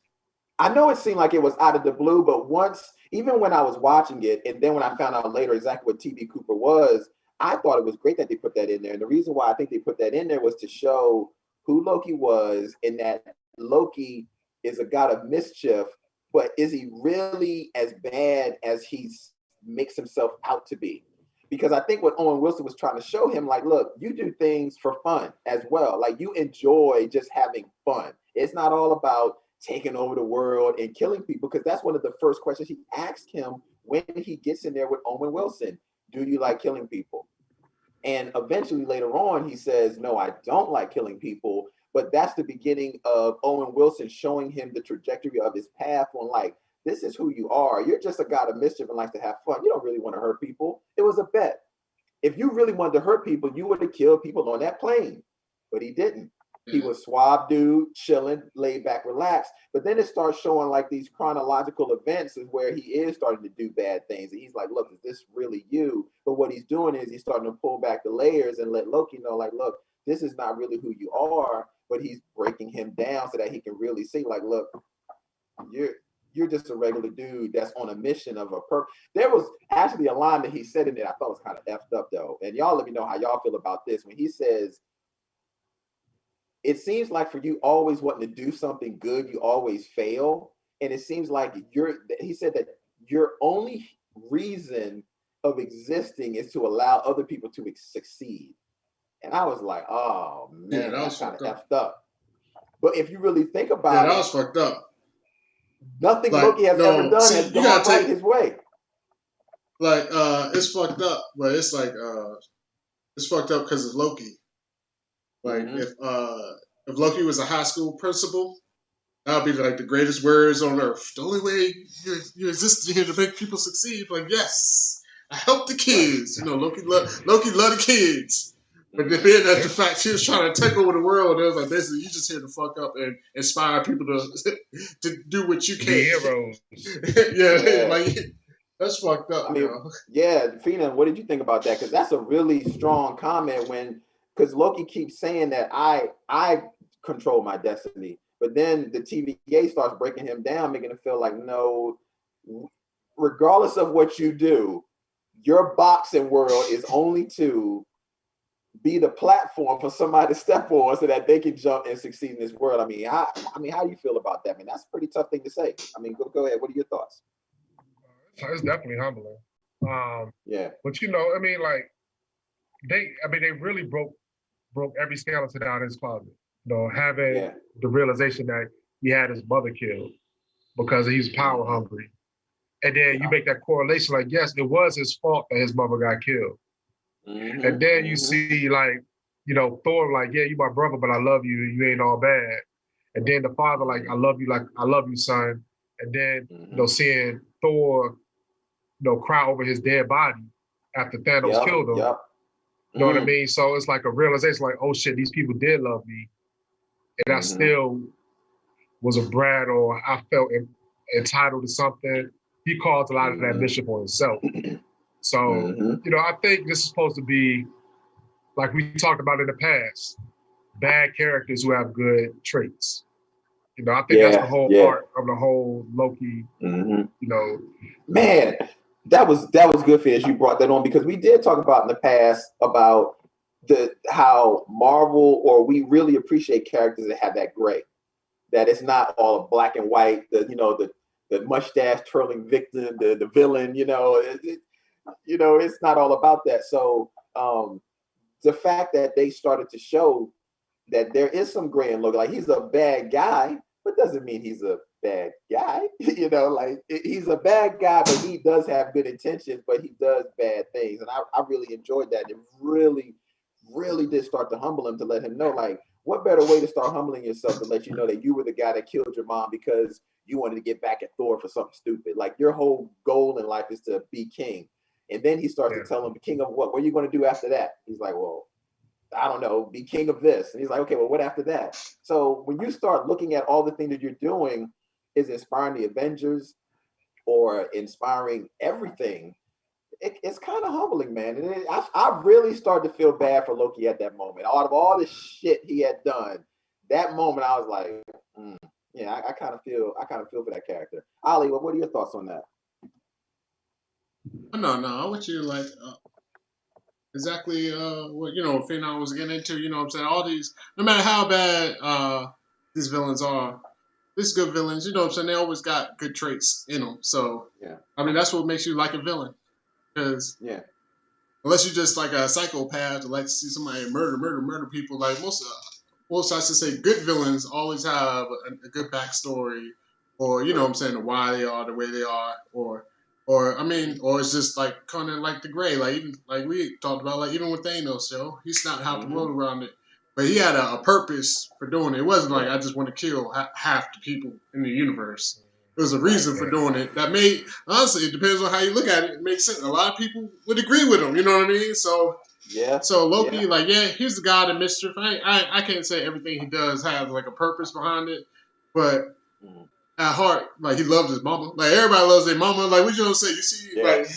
S1: I know it seemed like it was out of the blue, but even when I was watching it, and then when I found out later exactly what DB Cooper was, I thought it was great that they put that in there. And the reason why I think they put that in there was to show who Loki was, and that Loki is a god of mischief, but is he really as bad as he makes himself out to be? Because I think what Owen Wilson was trying to show him, like, look, you do things for fun as well. Like, you enjoy just having fun. It's not all about taking over the world and killing people, because that's one of the first questions he asked him when he gets in there with Owen Wilson. Do you like killing people? And eventually later on, he says, no, I don't like killing people. But that's the beginning of Owen Wilson showing him the trajectory of his path on, like, this is who you are. You're just a god of mischief and likes to have fun. You don't really want to hurt people. It was a bet. If you really wanted to hurt people, you would have killed people on that plane. But he didn't. He was suave dude, chilling, laid back, relaxed. But then it starts showing like these chronological events is where he is starting to do bad things. And he's like, look, is this really you? But what he's doing is he's starting to pull back the layers and let Loki know, like, look, this is not really who you are. But he's breaking him down so that he can really see, like, look, you're just a regular dude that's on a mission of a purpose. There was actually a line that he said in it I thought was kind of effed up, though. And y'all let me know how y'all feel about this. When he says, it seems like for you always wanting to do something good, you always fail. and it seems like he said that your only reason of existing is to allow other people to succeed. And I was like, oh man, that's kind of effed up. But if you really think about it,
S2: that was fucked up.
S1: Nothing Loki has ever done has gone right his way.
S2: Like, it's fucked up, but it's like, it's fucked up because it's Loki. Like, if Loki was a high school principal, that would be like the greatest words on earth. The only way you exist here to make people succeed. Like, yes, I help the kids. Right. You know, Loki love the kids. But then that's the fact he was trying to take over the world. It was like, basically, you just here to fuck up and inspire people to do what you can.
S3: The heroes.
S2: yeah, like, that's fucked up.
S1: I mean, yeah, Fina, what did you think about that? Because that's a really strong comment because Loki keeps saying that I control my destiny. But then the TVA starts breaking him down, making him feel like, no, regardless of what you do, your boxing world is only to be the platform for somebody to step on so that they can jump and succeed in this world. I mean, how do you feel about that? I mean, that's a pretty tough thing to say. I mean, go ahead. What are your thoughts?
S3: It's definitely humbling.
S1: Yeah.
S3: But I mean, like they really broke every skeleton out of his closet. Having the realization that he had his mother killed because he's power hungry. And then you make that correlation, like, yes, it was his fault that his mother got killed. And then you see, like, Thor, like, yeah, you my brother, but I love you. You ain't all bad. And then the father, like, I love you, son. And then, seeing Thor, cry over his dead body after Thanos killed him. You know what I mean? So it's like a realization, like, oh shit, these people did love me. And I still was a brat, or I felt entitled to something. He caused a lot of that mission for himself. So, I think this is supposed to be, like we talked about in the past, bad characters who have good traits. I think that's the whole part of the whole Loki,
S1: Man, that was good, Fish. You brought that on because we did talk about in the past about how Marvel, or we really appreciate characters that have that gray, that it's not all black and white, the mustache twirling victim, the villain, it's not all about that. So the fact that they started to show that there is some gray in Loki, like he's a bad guy, but doesn't mean he's a bad guy. Like he's a bad guy, but he does have good intentions, but he does bad things. And I really enjoyed that. It really, really did start to humble him, to let him know, like, what better way to start humbling yourself to let you know that you were the guy that killed your mom because you wanted to get back at Thor for something stupid. Like, your whole goal in life is to be king. And then he starts to tell him, king of what? What are you going to do after that? He's like, well, I don't know, be king of this. And he's like, okay, well, what after that? So when you start looking at all the things that you're doing is inspiring the Avengers or inspiring everything, it's kind of humbling, man. And I really started to feel bad for Loki at that moment. Out of all the shit he had done, that moment I was like, yeah, I kind of feel for that character. Ali, what are your thoughts on that?
S2: No, I want you to like exactly what Phenom was getting into. You know what I'm saying? All these, no matter how bad these villains are, these good villains, you know what I'm saying? They always got good traits in them. So I mean, that's what makes you like a villain. Because unless you're just like a psychopath, or like to see somebody murder people, like most I should say good villains always have a good backstory, or what I'm saying, why they are the way they are, or it's just like kind of like the gray, like even like we talked about, like even with Thanos, he snapped half the world around it, but he had a purpose for doing it. It wasn't like I just want to kill half the people in the universe. There was a reason for doing it. That made, honestly, it depends on how you look at it. It makes sense. A lot of people would agree with him. You know what I mean? So So Loki, he's the god of mischief. I can't say everything he does has like a purpose behind it, but at heart, like he loves his mama. Like everybody loves their mama. Like what you don't say, you see, like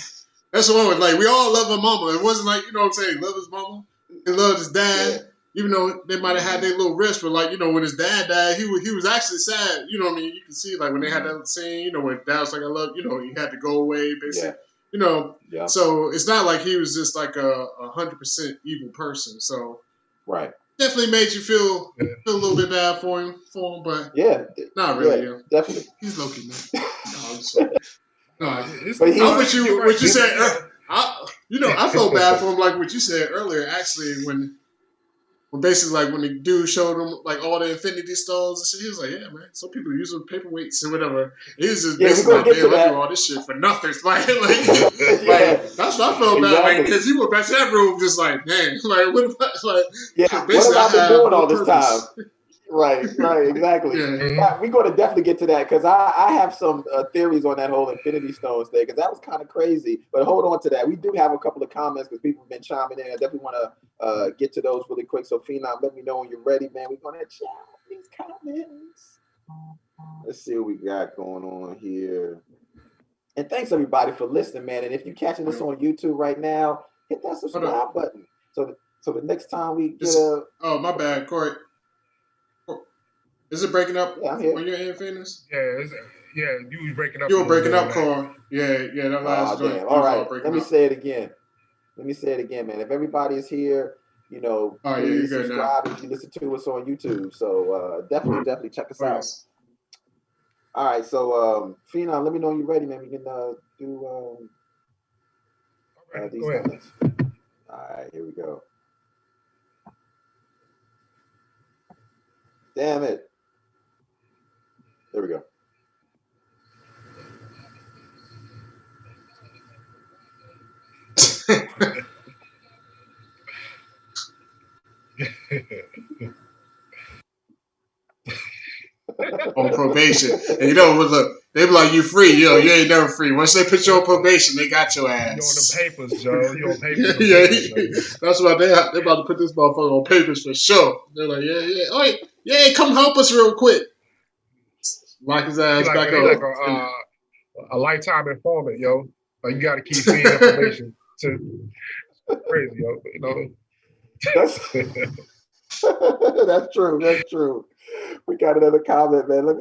S2: that's the one with like we all love our mama. It wasn't like what I'm saying, he loved his mama. He loved his dad. Yeah. Even though they might have had their little risk, but like when his dad died, he was actually sad. You know what I mean? You can see like when they had that scene, when dad was like, "I love," he had to go away, basically. So it's not like he was just like a 100% evil person. So definitely made you feel a little bit bad for him, but not really.
S1: Yeah, definitely.
S2: He's Loki, man. I'm with you. What you said. I felt bad for him, like what you said earlier. Actually, when basically like when the dude showed him like all the Infinity Stones and shit, he was like, "Yeah, man, some people use them paperweights and whatever." He was just basically like, "Damn, I do all this shit for nothing." Like that's what I felt bad, like, because he went back to that room just like, "Man, like what about
S1: what have I been doing all this time?" Right, exactly.
S2: Yeah.
S1: We're going to definitely get to that because I have some theories on that whole Infinity Stones thing because that was kind of crazy. But hold on to that. We do have a couple of comments because people have been chiming in. I definitely want to get to those really quick. So Phenom, let me know when you're ready, man. We're going to chat these comments. Let's see what we got going on here. And thanks everybody for listening, man. And if you're catching this on YouTube right now, hit that subscribe button. So the next time we get
S2: oh, my bad, Corey. Is it breaking up
S1: on your
S2: end, Phoenix?
S3: Yeah, you was breaking up.
S2: You were breaking up, Corey. Yeah, that last joint.
S1: All right, let me say it again. Man. If everybody is here, please subscribe if you listen to us on YouTube. So definitely check us out. All right, so Phenom, let me know when you're ready, man. We can do these comments. All right, here we go. Damn it. There we go.
S2: On probation. And look, they be like, you free. You ain't never free. Once they put you on probation, they got your ass.
S3: You on them papers, Joe. You on papers.
S2: That's why they about to put this motherfucker on papers for sure. They're like, yeah. Oh, yeah, come help us real quick. Lock his ass back up.
S3: Like a lifetime informant, yo. Like you got to keep feeding information to crazy, yo.
S1: That's true. We got another comment, man. Let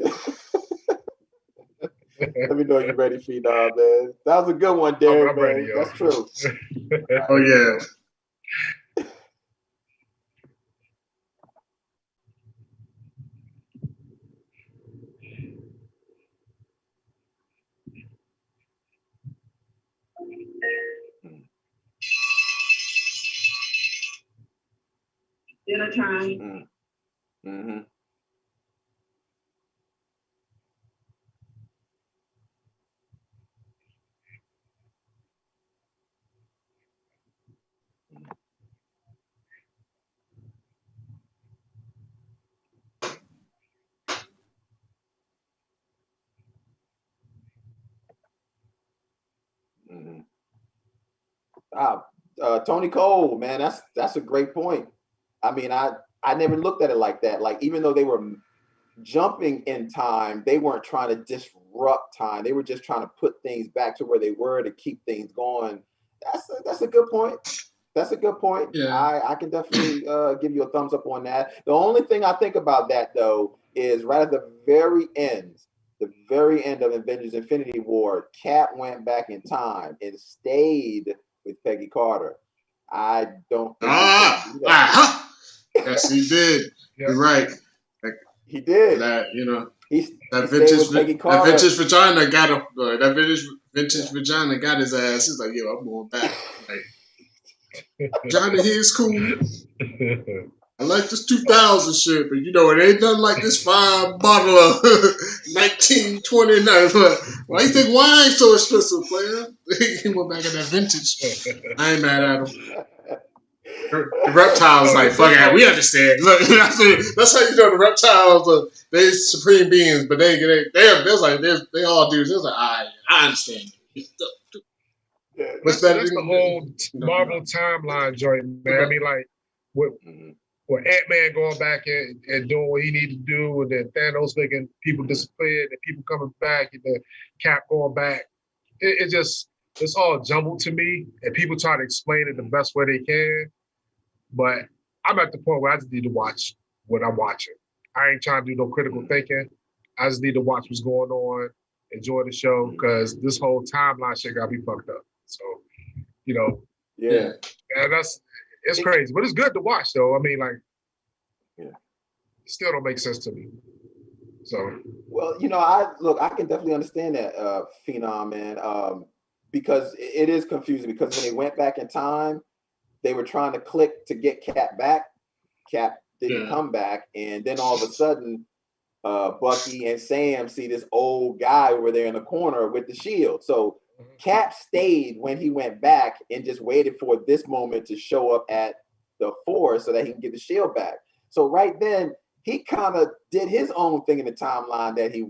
S1: me know you're ready, Phenom, man. That was a good one, Derek, man. Ready, that's true.
S2: Oh, yeah.
S4: Dinner time.
S1: Mm-hmm. Tony Cole, man, that's a great point. I mean, I never looked at it like that. Like, even though they were jumping in time, they weren't trying to disrupt time. They were just trying to put things back to where they were to keep things going. That's a good point. That's a good point.
S2: Yeah.
S1: I can definitely give you a thumbs up on that. The only thing I think about that, though, is right at the very end of Avengers Infinity War, Cap went back in time and stayed with Peggy Carter. I don't think
S2: yes, he did. You're right.
S1: He did.
S2: That
S1: that vintage
S2: vagina got him. That vintage vagina got his ass. He's like, yo, I'm going back. Like, Johnny here's cool. I like this 2000 shit, but it ain't nothing like this fine bottle of 1929. Why you think wine's so expensive, player? He went back in that vintage. I ain't mad at him. The reptiles like, fuck it, we understand. Look, that's how the reptiles they supreme beings, but they all dudes. They're like, I understand.
S3: That's the whole Marvel timeline joint, man. I mean, like, with Ant-Man going back and doing what he needed to do, and then Thanos making people disappear, and people coming back, and then Cap going back. It's all jumbled to me, and people try to explain it the best way they can. But I'm at the point where I just need to watch what I'm watching. I ain't trying to do no critical thinking. I just need to watch what's going on, enjoy the show, because this whole timeline shit got me fucked up. So,
S1: yeah,
S3: and it's crazy, but it's good to watch though. I mean, like, still don't make sense to me. So,
S1: well, I can definitely understand that, Phenom, man, because it is confusing. Because when they went back in time, they were trying to click to get Cap back. Cap didn't come back, and then all of a sudden, Bucky and Sam see this old guy over there in the corner with the shield. So Cap stayed when he went back and just waited for this moment to show up at the Force so that he can get the shield back. So right then, he kind of did his own thing in the timeline that he,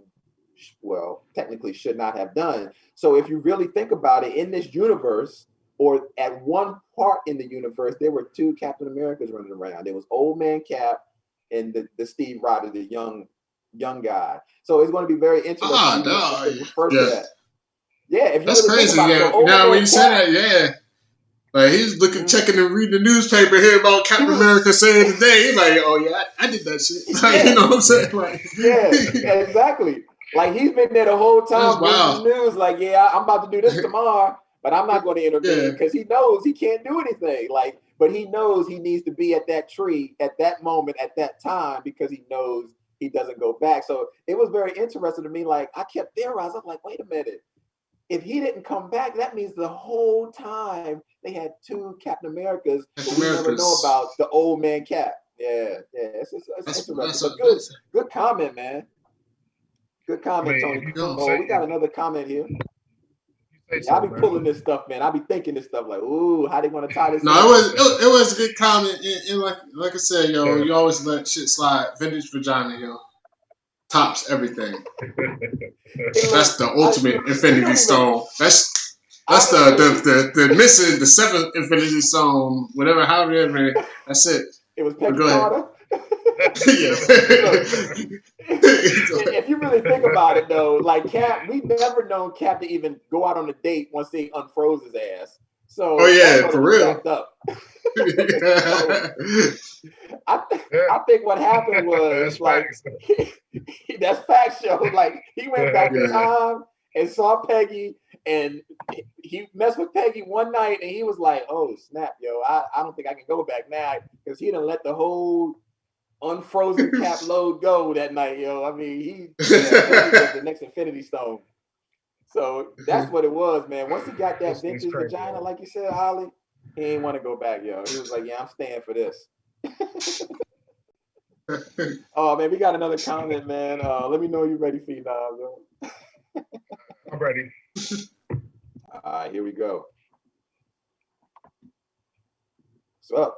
S1: well, technically should not have done. So if you really think about it, in this universe, or at one part in the universe, there were two Captain Americas running around. There was Old Man Cap and the Steve Rogers, the young guy. So it's going to be very interesting to refer to that. Yeah, if you
S2: that's
S1: really
S2: crazy.
S1: Think about it,
S2: Now when you say that, like he's checking and reading the newspaper here about Captain America saying today. He's like, oh yeah, I did that shit. Like, you know what I'm saying? Like,
S1: yeah, exactly. Like he's been there the whole time reading the news. Like, I'm about to do this tomorrow, but I'm not going to intervene because he knows he can't do anything. Like, but he knows he needs to be at that tree at that moment at that time because he knows he doesn't go back. So it was very interesting to me. Like I kept theorizing. I'm like, wait a minute. If he didn't come back, that means the whole time they had two Captain Americas, but we never know about the Old Man Cap. Yeah, it's interesting. Good comment, man. Good comment, Tony. We got another comment here. I be pulling this stuff, man. I be thinking this stuff like, ooh, how they gonna tie this?
S2: No, it was a good comment, and like I said, you always let shit slide. Vintage vagina, tops everything. That's the ultimate Infinity Stone. That's the missing the seventh Infinity Stone. However, that's it.
S1: It was Peggy Carter. If you really think about it, though, like Cap, we never known Cap to even go out on a date once they unfroze his ass. So,
S2: for real.
S1: I think what happened was that's fact show. Like he went back in time and saw Peggy, and he messed with Peggy one night, and he was like, "Oh snap, I don't think I can go back now," because he done let the whole unfrozen Cap load go that night, I mean, he was the next Infinity Stone. So that's what it was, man. Once he got that vintage vagina, like you said, Ollie, he ain't want to go back, He was like, I'm staying for this. Oh, man, we got another comment, man. Let me know you're ready, Phenom,
S3: I'm ready.
S1: All right, here we go. What's up?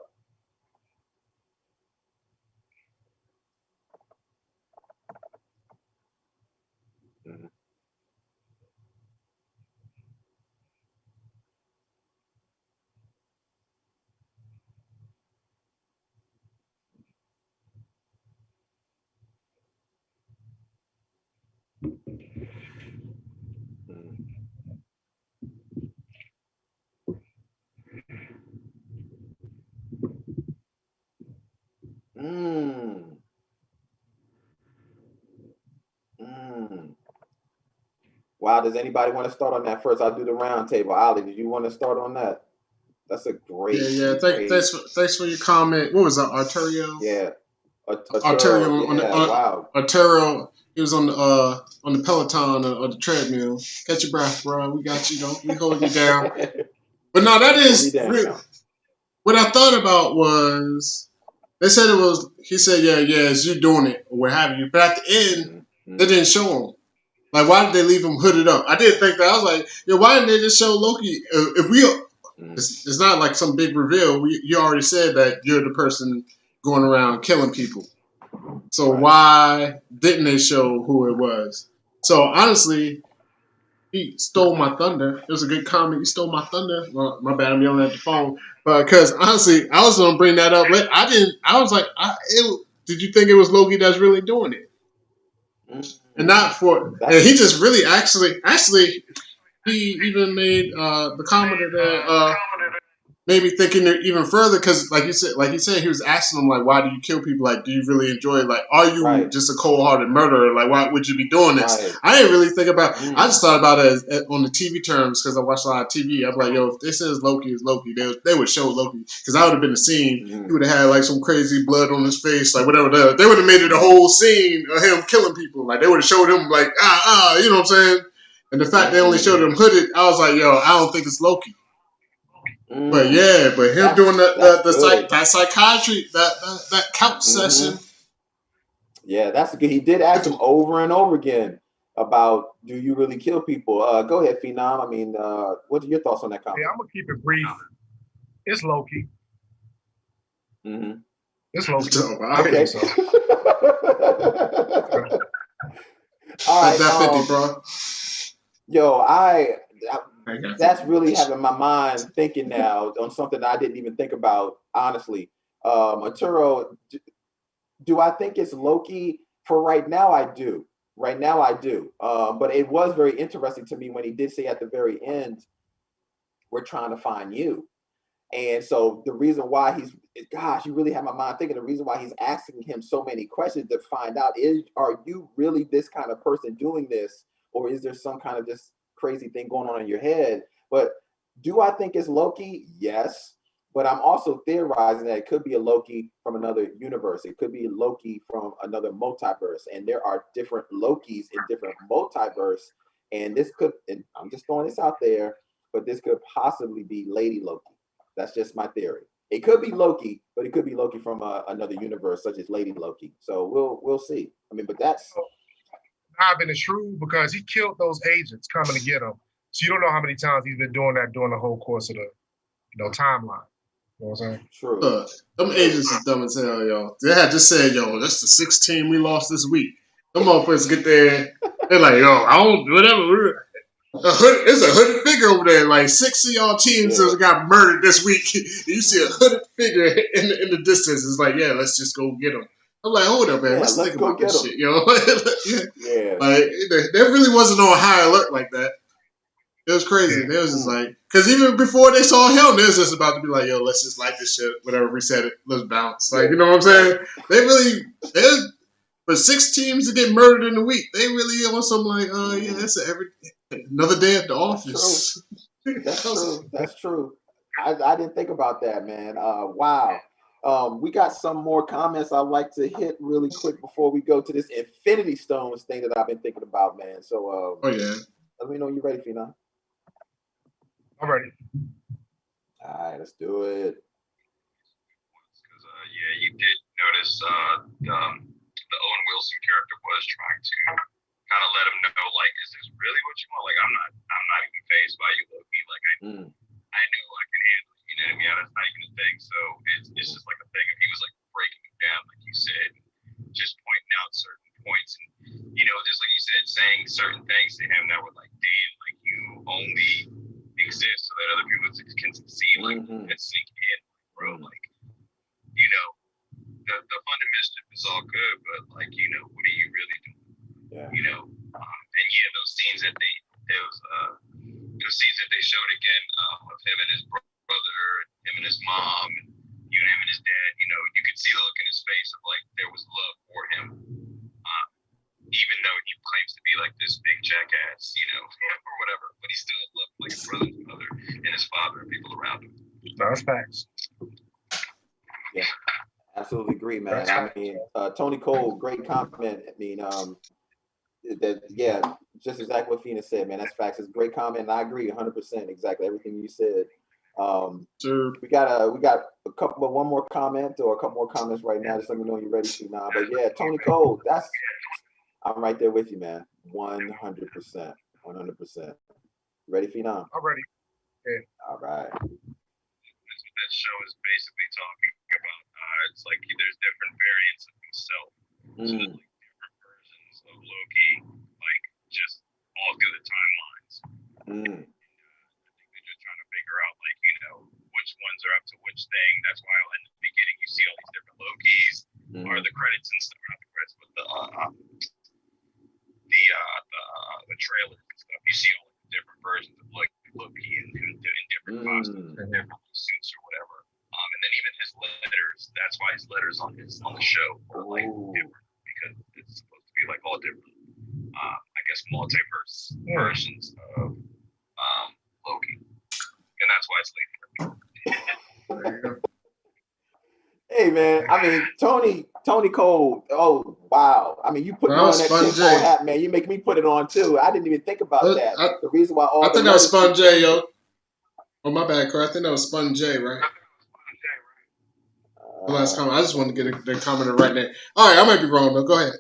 S1: Wow, does anybody want to start on that first? I'll do the round table. Ali, did you want to start on that? That's a great.
S2: Thanks for your comment. What was that, Arterio?
S1: Yeah,
S2: Arterio. Arterio. He was on the Peloton or the treadmill. Catch your breath, bro. We got you. We holding you down. But no, that is really, what I thought about was they said it was. He said, it's you doing it or what have you. But at the end, they didn't show him. Like, why did they leave him hooded up? I did think that. I was like, why didn't they just show Loki? It's not like some big reveal. You already said that you're the person going around killing people. So why didn't they show who it was? So honestly, he stole my thunder. It was a good comment. He stole my thunder. Well, my bad. I'm yelling at the phone. But because honestly, I was going to bring that up. But I didn't. I was like, did you think it was Loki that's really doing it? And not for, and he just really actually, he even made the commenter that maybe thinking even further, because like you said, he was asking him like, why do you kill people? Like, do you really enjoy it? Like, are you just a cold-hearted murderer? Like, why would you be doing this? I didn't really think about. I just thought about it as on the TV terms because I watched a lot of TV. I'm like, yo, if this says Loki is Loki, they would show Loki, because that would have been the scene. He would have had like some crazy blood on his face, like whatever. They would have made it a whole scene of him killing people. Like they would have showed him like you know what I'm saying? And the fact they only showed him hooded, I was like, yo, I don't think it's Loki. But him doing that psychiatry, that couch session.
S1: Yeah, that's good. He did ask him over and over again about, do you really kill people? Go ahead, Phenom. I mean, what are your thoughts on that comment?
S3: Yeah, I'm gonna keep it brief. It's Loki. It's Loki.
S1: Okay.
S3: So.
S1: All right,
S2: that 50, bro.
S1: Yo, that's really having my mind thinking now on something I didn't even think about, honestly. Arturo, do I think it's Loki? For right now, I do. Right now, I do. But it was very interesting to me when he did say at the very end, we're trying to find you. And so the reason why you really have my mind thinking, the reason why he's asking him so many questions to find out are you really this kind of person doing this? Or is there some kind of just crazy thing going on in your head? But do I think it's Loki? Yes. But I'm also theorizing that it could be a Loki from another universe. It could be Loki from another multiverse. And there are different Lokis in different multiverse. And this could, and I'm just throwing this out there, but this could possibly be Lady Loki. That's just my theory. It could be Loki, but it could be Loki from another universe, such as Lady Loki. So we'll see. I mean, but that's...
S3: Been is true because he killed those agents coming to get him. So you don't know how many times he's been doing that during the whole course of the timeline. You know what I'm saying?
S1: True.
S2: Them agents is dumb as hell, yo. They had just said, yo, that's the 6th team we lost this week. Them motherfuckers get there, they're like, yo, I don't, whatever. There's a hooded figure over there. Like 6 of y'all teams that got murdered this week. You see a hooded figure in the distance. It's like, yeah, let's just go get them. I'm like, hold up, man. Let's think about this shit, yo. Like, there really wasn't on high alert like that. It was crazy. It was just like, because even before they saw him, they was just about to be like, yo, let's just light this shit, whatever, reset it, let's bounce. Like, you know what I'm saying? For 6 teams to get murdered in a week, they really on some like, that's another day at the office.
S1: That's true. I didn't think about that, man. Wow. We got some more comments I'd like to hit really quick before we go to this Infinity Stones thing that I've been thinking about, man. So, let me know you're ready, Phenom.
S3: I'm ready.
S1: All right, let's do it.
S4: Because you did notice the Owen Wilson character was trying to kind of let him know, like, is this really what you want? Like, I'm not even fazed by you, Loki. Like, I know I can handle it. You know what I mean? That's not even a thing. So it's just like a thing. If he was like breaking him down, like you said, just pointing out certain points, and just like you said, saying certain things to him that were like, damn, like you only exist so that other people can succeed, like and sink in, bro. Like, the fun and mischief is all good, but like, what are you really doing? And those scenes that those scenes that they showed again of him and his brother, him and his mom, and him and his dad, you could see the look in his face of like there was love for him, even though he claims to be like this big jackass, or whatever, but he still loved like his brother and his mother and his father and people around him.
S3: That's facts.
S1: Yeah, absolutely agree, man. I mean, Tony Cole, great comment. I mean, just exactly what Phoenix said, man. That's facts. It's a great comment, and I agree 100%. Exactly everything you said. We got one more comment or a couple more comments right now. Just let me know you're ready, Phenom. But yeah, Tony Cole, I'm right there with you, man. 100%. 100%. Ready, Phenom?
S3: I'm ready. Yeah.
S1: All right.
S4: That's what that show is basically talking about. It's like there's different variants of himself. So there's like different versions of Loki, like just all through the timelines. I think they're just trying to figure out, like, which ones are up to which thing. That's why in the beginning you see all these different Lokis, or the credits and stuff, not the credits, but the trailers and stuff. You see all the different versions of Loki in different costumes and different suits or that's why his letters on the show are like different, because it's supposed to be like all different, I guess, multiverse versions of Loki, and that's why it's late.
S2: There you go.
S1: Hey man, I mean Tony Cole. Oh wow! I mean, you put me on that tinfoil hat, man. You make me put it on too. I didn't even think about that. The reason why
S2: I think that was Spun J, yo. Oh my bad, Corey. I think that was Spun J, right? The last comment. I just wanted to get the comment right there. All right, I might be wrong though. Go ahead.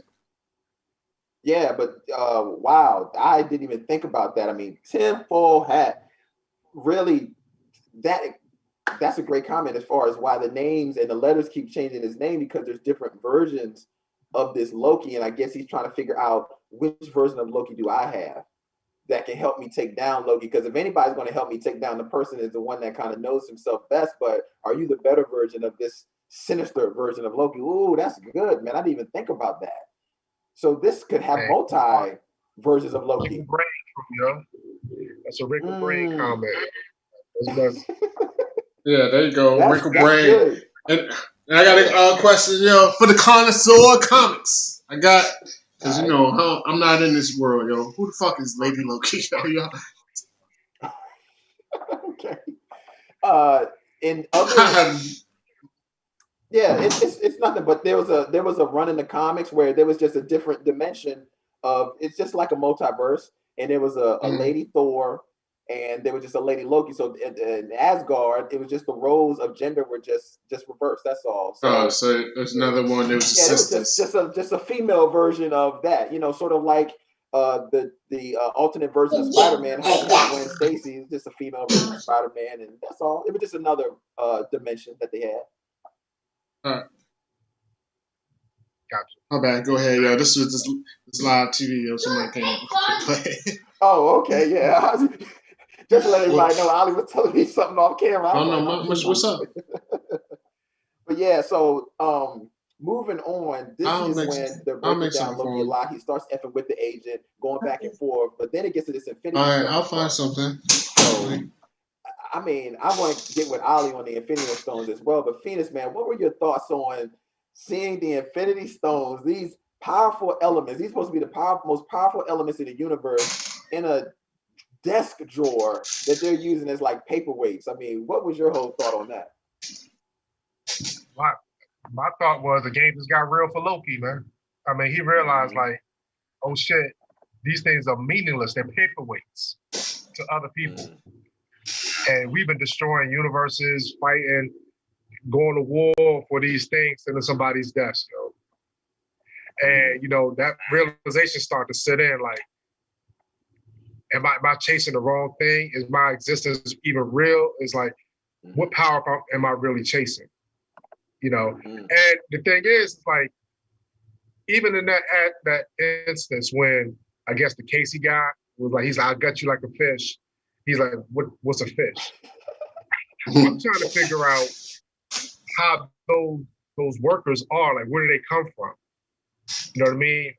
S1: Yeah, but wow, I didn't even think about that. I mean, tinfoil hat. Really, that's a great comment as far as why the names and the letters keep changing his name, because there's different versions of this Loki, and I guess he's trying to figure out which version of Loki do I have that can help me take down Loki. Because if anybody's going to help me take down the person is the one that kind of knows himself best. But are you the better version of this sinister version of Loki? Ooh, that's good, man. I didn't even think about that. So this could have multi versions of Loki.
S3: That's a wrinkle brain comment.
S2: Yeah, there you go. Wrinkle brain. And I got a question, for the connoisseur of comics. I got, because I'm not in this world, yo. Who the fuck is Lady Loki, yo?
S1: Okay. In other, it's nothing. But there was a run in the comics where there was just a different dimension of, it's just like a multiverse, and there was a Lady Thor. And there was just a Lady Loki. So in Asgard, it was just the roles of gender were just reversed. That's all.
S2: So there's another one. There was sisters.
S1: It was just a female version of that. Sort of like the alternate version of Spider-Man. How Gwen Stacy is just a female version of Spider-Man, and that's all. It was just another dimension that they had.
S2: All right. Gotcha. My bad. Go ahead, yo. This was this live TV, yo. Somebody came play.
S1: Oh, okay, yeah. Just to let everybody know, Ali was telling me something off camera.
S2: What's up?
S1: But yeah, so moving on, this is when they're breaking down Loki a lot. He starts effing with the agent, going back and forth, but then it gets to this Infinity Stone.
S2: All right, I'll find something.
S1: So, I mean, I want to get with Ali on the Infinity Stones as well, but Phoenix, man, what were your thoughts on seeing the Infinity Stones, these powerful elements? These are supposed to be the most powerful elements in the universe in a desk drawer that they're using as like paperweights. I mean, what was your whole thought on that?
S3: My thought was the game just got real for Loki, man. I mean, he realized like, oh shit, these things are meaningless. They're paperweights to other people. And we've been destroying universes, fighting, going to war for these things into somebody's desk, yo. And that realization started to set in like, am I chasing the wrong thing? Is my existence even real? It's like, what power am I really chasing? And the thing is, like, even in that instance when I guess the Casey guy was like, I got you like a fish. He's like, what's a fish? I'm trying to figure out how those workers are. Like, where do they come from? You know what I mean?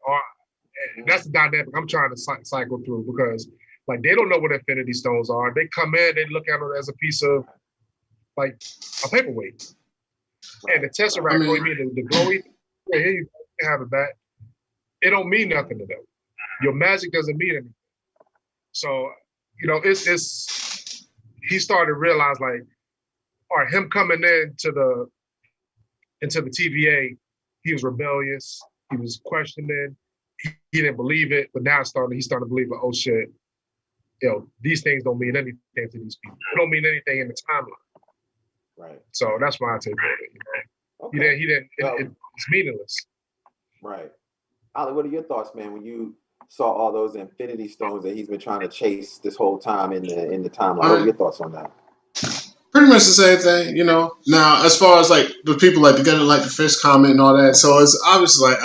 S3: That's the dynamic I'm trying to cycle through, because like they don't know what Infinity Stones are. They come in, they look at it as a piece of like a paperweight. And the Tesseract, the glowy, here you have it back. It don't mean nothing to them. Your magic doesn't mean anything. So, it's he started to realize like, all right, him coming into the TVA, he was rebellious, he was questioning, he didn't believe it, but now he's starting to believe, oh shit, these things don't mean anything to these people. They don't mean anything in the timeline.
S1: Right.
S3: So that's my take on it. Okay. He didn't. It's meaningless.
S1: Right. Ali, what are your thoughts, man, when you saw all those Infinity Stones that he's been trying to chase this whole time in the timeline? What are your thoughts on that?
S2: Pretty much the same thing, Now, as far as like the people like together, like the fish comment and all that, so it's obviously like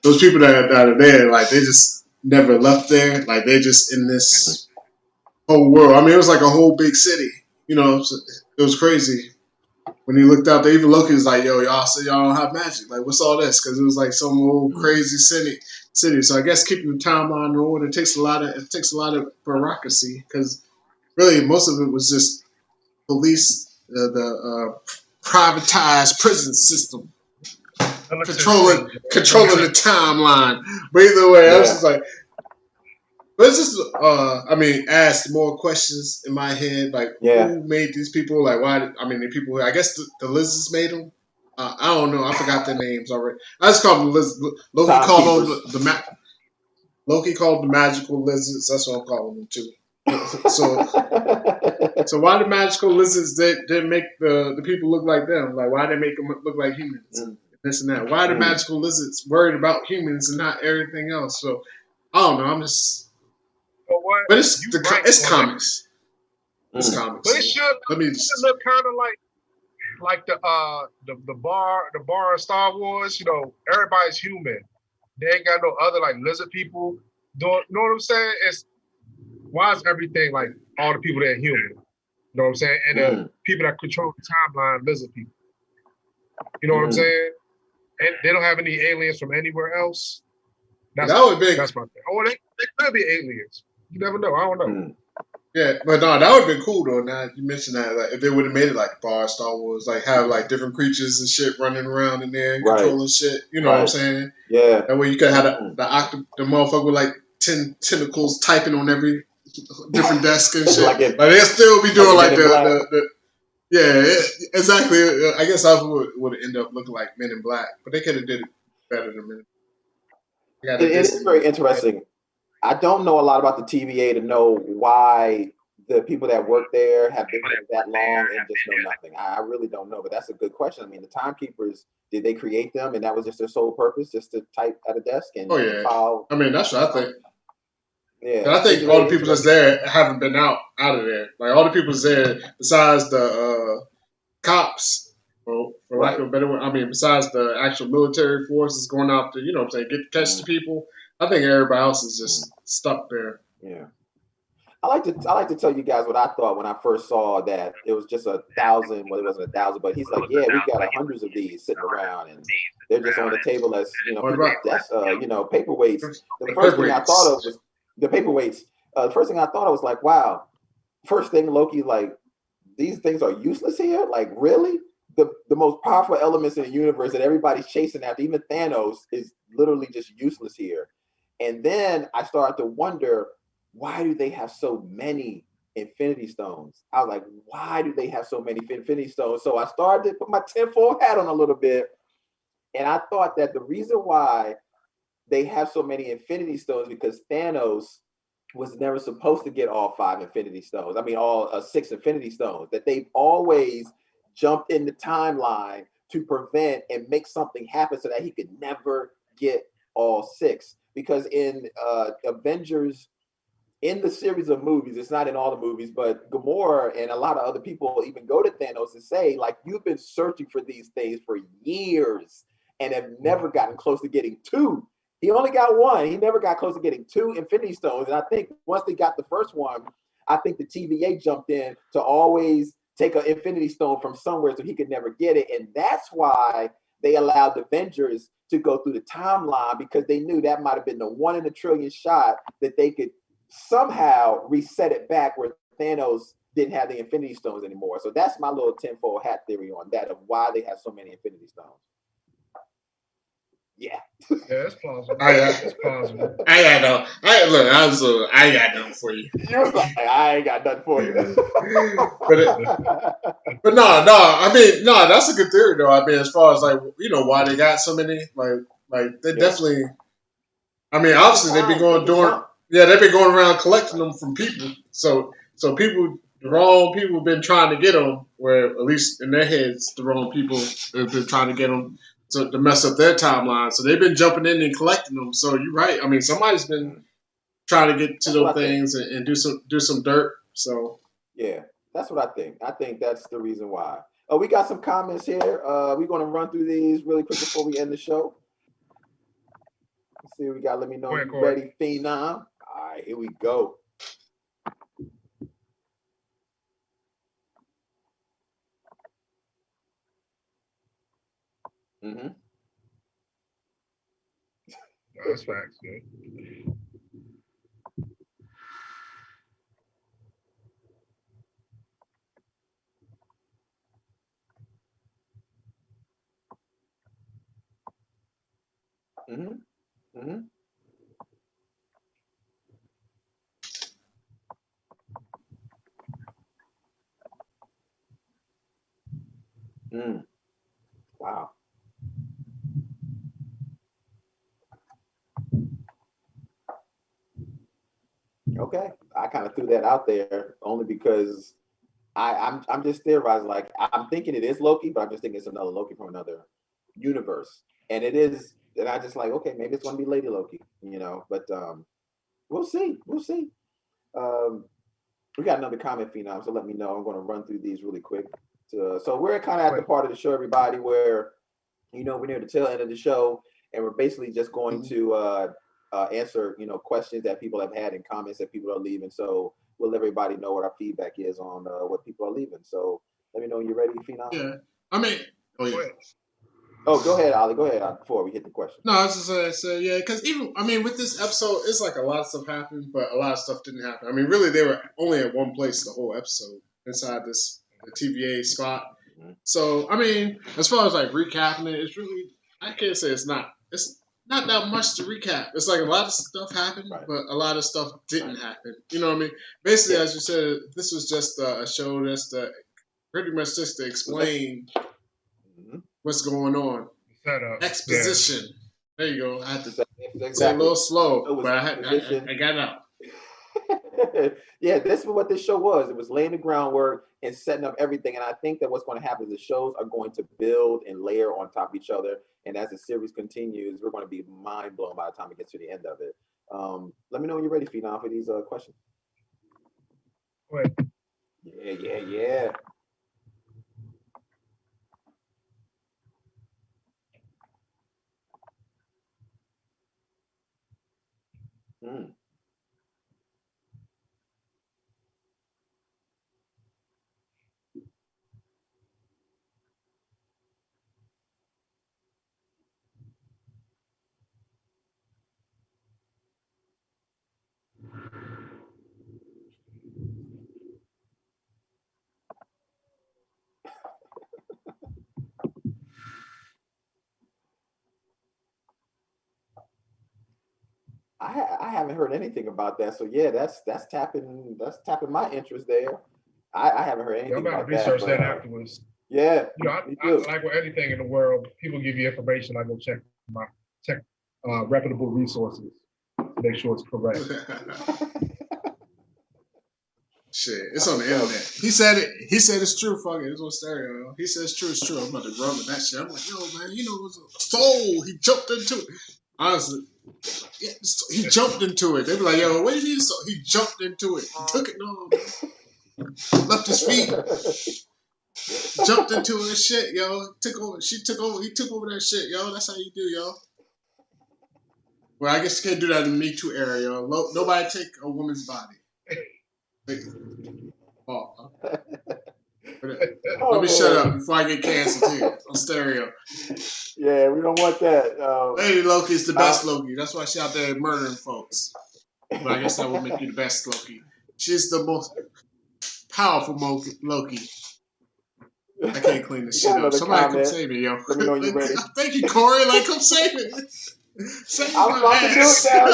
S2: those people that are there, like they just never left there, like they're just in this whole world. I mean, it was like a whole big city, it was crazy. When he looked out there, even Loki was like, "Yo, y'all say y'all don't have magic. Like, what's all this?" Because it was like some old crazy city. So I guess keeping the timeline rolling, it takes a lot of bureaucracy, because really most of it was just police, the privatized prison system, controlling the timeline. But either way, I was just like, let's just ask more questions in my head, like who made these people? Like why? I mean, the people. I guess the lizards made them. I don't know. I forgot their names already. I just called them lizards. Loki called them the magical lizards. That's what I'm calling them too. So why the magical lizards didn't make the people look like them? Like why they make them look like humans? This and that. Why the magical lizards worried about humans and not everything else? So I don't know. I'm just. But it's comics. It's comics.
S3: But it should look kind of like the bar in Star Wars. You know, everybody's human. They ain't got no other like lizard people. You know what I'm saying? Why is everything like all the people that are human? You know what I'm saying? And the people that control the timeline, lizard people. You know what I'm saying? And they don't have any aliens from anywhere else. That's my thing. Oh, they could be aliens. You never know. I don't know.
S2: Yeah, but no, that would have been cool though. Now you mentioned that, like, if they would have made it like bar Star Wars, like have like different creatures and shit running around in there and controlling shit. You know what I'm saying?
S1: Yeah.
S2: That way you could have the motherfucker with like 10 tentacles typing on every different desk and shit. Like they'll still be doing like the yeah, exactly. I guess I would end up looking like Men in Black, but they could have did it better than Men.
S1: It is very interesting. I don't know a lot about the TVA to know why the people that work there have been there that long and just know nothing. I really don't know, but that's a good question. I mean, the timekeepers, did they create them and that was just their sole purpose, just to type at a desk and file?
S2: I mean, that's what I think.
S1: Yeah,
S2: I think all the people that's there haven't been out of there. Like all the people that's there, besides the cops, for lack of a better word, I mean, besides the actual military forces going out to, you know what I'm saying, catch the people. I think everybody else is just stuck there.
S1: Yeah. I like to tell you guys what I thought when I first saw that it was just 1,000. Well, it wasn't 1,000, but he's like, yeah, we got hundreds of these sitting around, and they're just on the table as that's paperweights. The first thing I thought of was the paperweights. The first thing I thought of was like, wow. First thing, Loki, like, these things are useless here. Like, really? The most powerful elements in the universe that everybody's chasing after, even Thanos, is literally just useless here. And then I started to wonder, why do they have so many Infinity Stones? I was like, why do they have so many Infinity Stones? So I started to put my tinfoil hat on a little bit. And I thought that the reason why they have so many Infinity Stones because Thanos was never supposed to get all 5 Infinity Stones. I mean, all 6 Infinity Stones. That they've always jumped in the timeline to prevent and make something happen so that he could never get all 6. Because in Avengers, in the series of movies, it's not in all the movies, but Gamora and a lot of other people even go to Thanos and say, like, you've been searching for these things for years and have never gotten close to getting 2. He only got 1. He never got close to getting 2 Infinity Stones. And I think once they got the first one, I think the TVA jumped in to always take an Infinity Stone from somewhere so he could never get it. And that's why they allowed the Avengers to go through the timeline, because they knew that might have been the 1 in a trillion shot that they could somehow reset it back where Thanos didn't have the Infinity Stones anymore. So that's my little tinfoil hat theory on that, of why they have so many Infinity Stones. Yeah.
S3: Yeah, it's plausible.
S2: It's plausible. I got nothing for you.
S1: You was like, I ain't got nothing for you.
S2: but no, I mean, no, that's a good theory though. I mean, as far as like, you know, why they got so many, like they definitely. I mean, obviously they've been going around collecting them from people. So people, the wrong people have been trying to get them, where at least in their heads, the wrong people have been trying to get them to mess up their timeline. So they've been jumping in and collecting them. So you're right. I mean, somebody's been trying to get to those things and do some dirt. So
S1: yeah, that's what I think. I think that's the reason why. We got some comments here. We're going to run through these really quick before we end the show. Let's see what we got. Let me know if you're ready, Phenom. All right, here we go. Mm-hmm.
S3: That's facts, man.
S1: Mm-hmm. Mm-hmm. Mm. Wow. Okay. I kind of threw that out there only because I'm just theorizing. Like I'm thinking it is Loki, but I'm just thinking it's another Loki from another universe, and it is. And I just like, okay, maybe it's going to be Lady Loki, But we'll see. We'll see. Um, we got another comment, Phenom, so let me know. I'm going to run through these really quick. So we're kind of at the part of the show, everybody, where we're near the tail end of the show, and we're basically just going to answer questions that people have had and comments that people are leaving. So we'll let everybody know what our feedback is on what people are leaving. So let me know when you're ready, Phenom.
S2: Yeah, I mean,
S1: Oh, go ahead, Ollie. Go ahead before we hit the question.
S2: No, I was just gonna say, yeah, because with this episode, it's like a lot of stuff happened, but a lot of stuff didn't happen. I mean, really, they were only at one place the whole episode inside the TVA spot. Mm-hmm. So, I mean, as far as like recapping it, it's really, I can't say it's not that much to recap. It's like a lot of stuff happened, right, but a lot of stuff didn't happen. You know what I mean? Basically, as you said, this was just a show that's pretty much just to explain what's going on. Exposition. Yeah. There you go. I had to say a little slow, but I got it out.
S1: Yeah, this is what this show was. It was laying the groundwork and setting up everything. And I think that what's going to happen is the shows are going to build and layer on top of each other. And as the series continues, we're going to be mind blown by the time it gets to the end of it. Let me know when you're ready, Phenom, for these questions.
S3: Wait.
S1: Yeah. Mm. I haven't heard anything about that. So yeah, that's tapping my interest there. I haven't heard anything about that.
S3: I'm about to research that afterwards.
S1: Yeah,
S3: I like with anything in the world, people give you information. I go check reputable resources to make sure it's correct.
S2: Shit, it's on the internet. He said it. He said it's true. Fuck it. It's on stereo. He said it's true. It's true. I'm about to run with that shit. I'm like, yo, man, it's a soul. He jumped into it. Honestly, yeah, he jumped into it. They be like, yo, what do you mean? So he jumped into it. He took it. No, man. Left his feet. Jumped into it. Shit, yo. Took over. She took over. He took over that shit, yo. That's how you do, yo. Well, I guess you can't do that in the Me Too era, yo. Nobody take a woman's body. Let me shut up before I get canceled here on stereo.
S1: Yeah, we don't want that.
S2: Lady Loki is the best Loki. That's why she's out there murdering folks. But I guess that would make you the best Loki. She's the most powerful Loki. I can't clean this shit up. Somebody come save me, yo.
S1: Let me know when you're ready.
S2: Thank you, Corey. Come save me.
S1: I'm about to do it now, yo.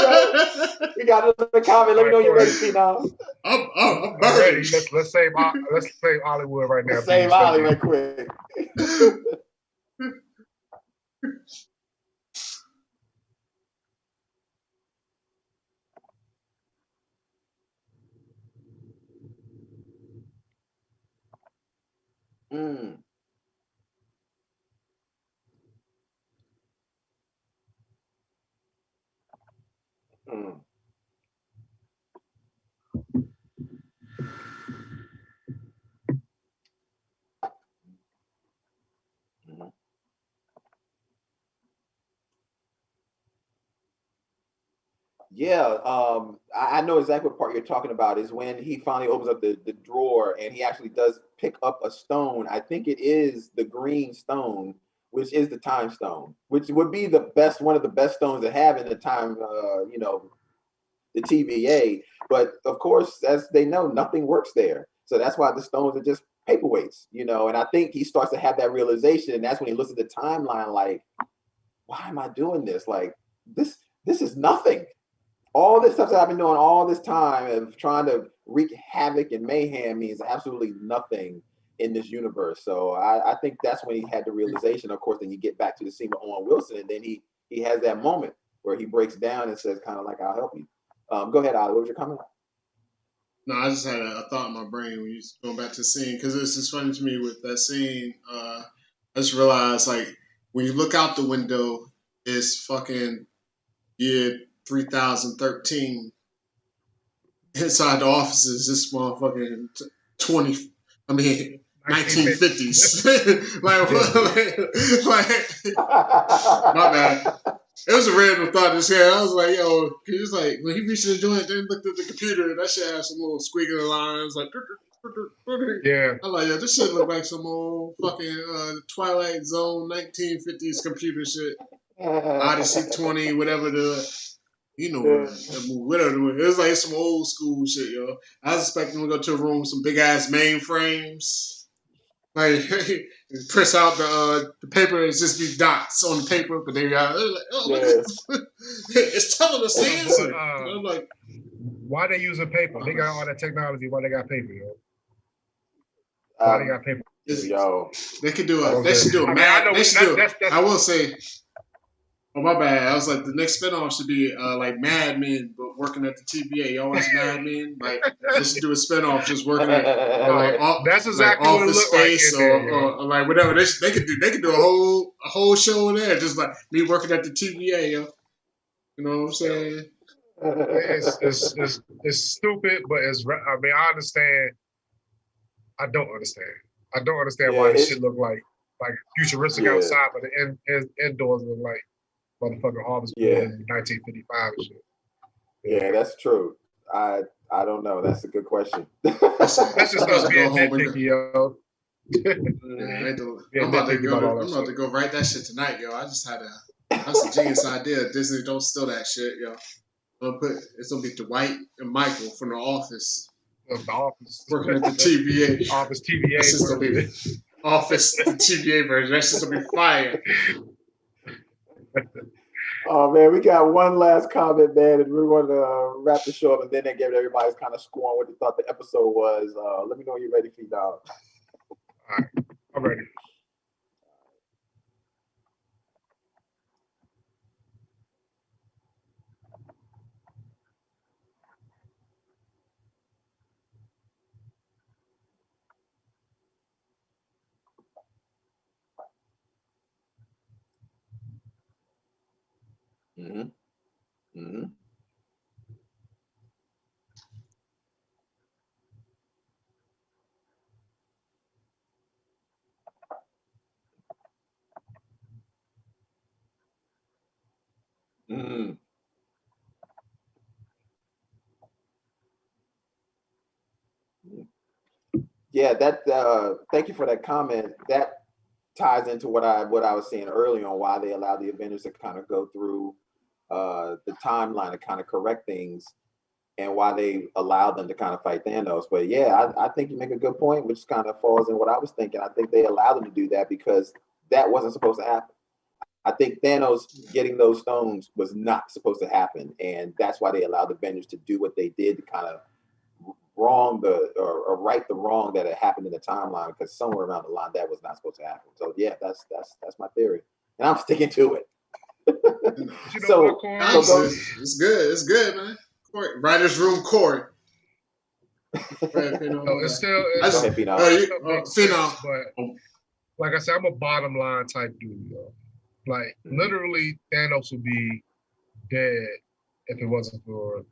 S1: We got another comment. Let me know when you're ready, Phenom.
S2: I'm ready.
S3: Let's save Hollywood right now.
S1: Let's save Holly right quick. Mm. Mm. Yeah, I know exactly what part you're talking about is when he finally opens up the drawer and he actually does pick up a stone. I think it is the green stone, which is the time stone, which would be one of the best stones to have in the time, the TVA. But of course, as they know, nothing works there. So that's why the stones are just paperweights, and I think he starts to have that realization. And that's when he looks at the timeline like, why am I doing this? Like, this is nothing. All this stuff that I've been doing all this time of trying to wreak havoc and mayhem means absolutely nothing in this universe. So I think that's when he had the realization. Of course, then you get back to the scene with Owen Wilson, and then he has that moment where he breaks down and says, kind of like, "I'll help you." Go ahead, Ali. What was your comment?
S2: No, I just had a thought in my brain when you going back to the scene, because it's just funny to me with that scene. I just realized, like, when you look out the window, it's fucking year 3013. Inside the offices, this motherfucking 1950s. like, my bad. It was a random thought this year. I was like, yo, he was like, when he reached the joint, then looked at the computer, that shit had some little squiggly lines, like,
S3: yeah.
S2: I'm like, yo, this shit look like some old fucking Twilight Zone 1950s computer shit. Odyssey 20, whatever whatever. It was like some old school shit, yo. I was expecting to go to a room with some big ass mainframes. Like, press out the paper, it's just be dots on the paper, but they got like, it's telling us the answer. I'm like,
S3: why they using paper? They got all that technology. Why they got paper, yo? Why they got paper?
S1: Yo,
S2: they could do a. They should do a mad. I will say. Oh, my bad. I was like, the next spinoff should be like Mad Men, but working at the TVA. Y'all watch Mad Men? Like, they should do a spinoff just working at
S3: that's exactly
S2: like
S3: what
S2: Office Space or like whatever. They could do a whole show in there, just like me working at the TVA. Yo. You know what I'm saying?
S3: It's stupid, but I understand. I don't understand why this shit look like futuristic outside, but the indoors look like motherfucking Harvest in 1955 and shit.
S1: Yeah, that's true. I don't know. That's a good question.
S3: That's just us being nitpicky, yo.
S2: I'm about to go write that shit tonight, yo. That's a genius idea. Disney, don't steal that shit, yo. It's gonna be Dwight and Michael from The Office.
S3: The Office.
S2: Working at the TVA.
S3: Office TVA.
S2: That's just gonna be Office the TVA version. That's just gonna be fire.
S1: Oh man, we got one last comment, man, and we're going to wrap the show up, and then give everybody's kind of score on what they thought the episode was. Let me know when you're ready, F-Dog.
S3: All right, I'm ready.
S1: Mm-hmm. Mm-hmm. Mm-hmm. Yeah, thank you for that comment. That ties into what I was saying earlier on why they allowed the Avengers to kind of go through the timeline to kind of correct things, and why they allowed them to kind of fight Thanos. But yeah, I think you make a good point, which kind of falls in what I was thinking. I think they allowed them to do that because that wasn't supposed to happen. I think Thanos getting those stones was not supposed to happen, and that's why they allowed the Avengers to do what they did to kind of right the wrong that had happened in the timeline, because somewhere around the line that was not supposed to happen. So yeah, that's my theory, and I'm sticking to it.
S2: It's good, man. Writers room Corey.
S3: It's still but like I said, I'm a bottom line type dude, yo. Like literally, Thanos would be dead if it wasn't for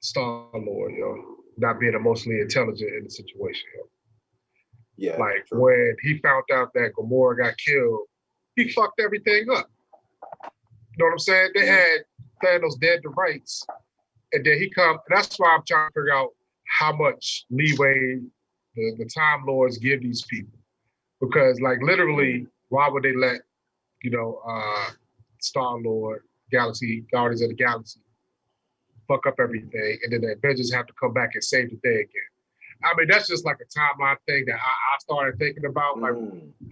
S3: Star-Lord, yo, not being emotionally intelligent in the situation, yo.
S1: Yeah.
S3: Like when he found out that Gamora got killed, he fucked everything up. You know what I'm saying? They had Thanos dead to rights, and then he come. That's why I'm trying to figure out how much leeway the Time Lords give these people, because like literally, why would they let Star-Lord, Guardians of the Galaxy, fuck up everything, and then the Avengers have to come back and save the day again? I mean, that's just like a timeline thing that I started thinking about, like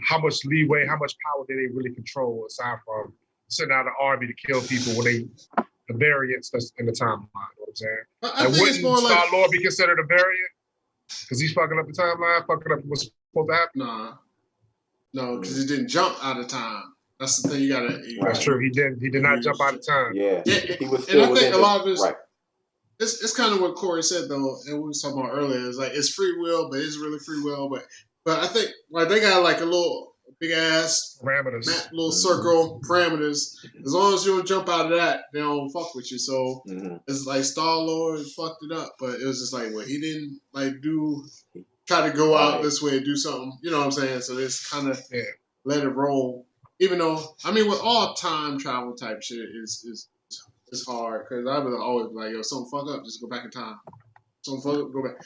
S3: how much leeway, how much power do they really control aside from send out an army to kill people when the variants that's in the timeline. You know what I'm saying?
S2: I think it's more like
S3: Star-Lord be considered a variant? Because he's fucking up the timeline, fucking up what's supposed to happen?
S2: No, because he didn't jump out of time. That's the thing you gotta.
S3: That's true. He did not jump out of time.
S1: Yeah, he was
S2: and
S1: still
S2: I think a lot of it.
S1: Right.
S2: It's kind of what Corey said though, and we were talking about earlier. It's like it's free will, but it's really free will. But I think like they got like a little big ass
S3: parameters,
S2: little circle parameters. As long as you don't jump out of that, they don't fuck with you. So it's like Star-Lord fucked it up, but it was just like, well, he didn't like try to go out this way and do something. You know what I'm saying? So it's kind of let it roll. Even though, I mean, with all time travel type shit is hard because I would always be like, yo, something fuck up, just go back in time. Something fuck up, go back.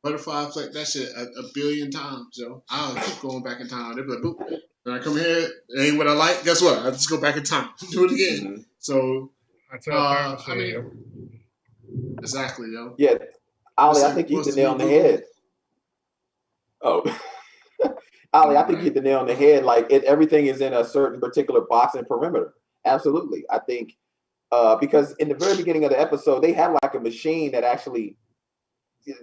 S2: Butterfly effect, that shit a billion times, yo. I'll keep going back in time. They'll be like, boop. When I come here, it ain't what I like. Guess what? I just go back in time, do it again. So, I mean, exactly, yo.
S1: Yeah, Ollie, I think you hit the nail on the head. Oh, Ollie, I think you hit the nail on the head. Like everything is in a certain particular box and perimeter. Absolutely, I think because in the very beginning of the episode, they had like a machine that actually.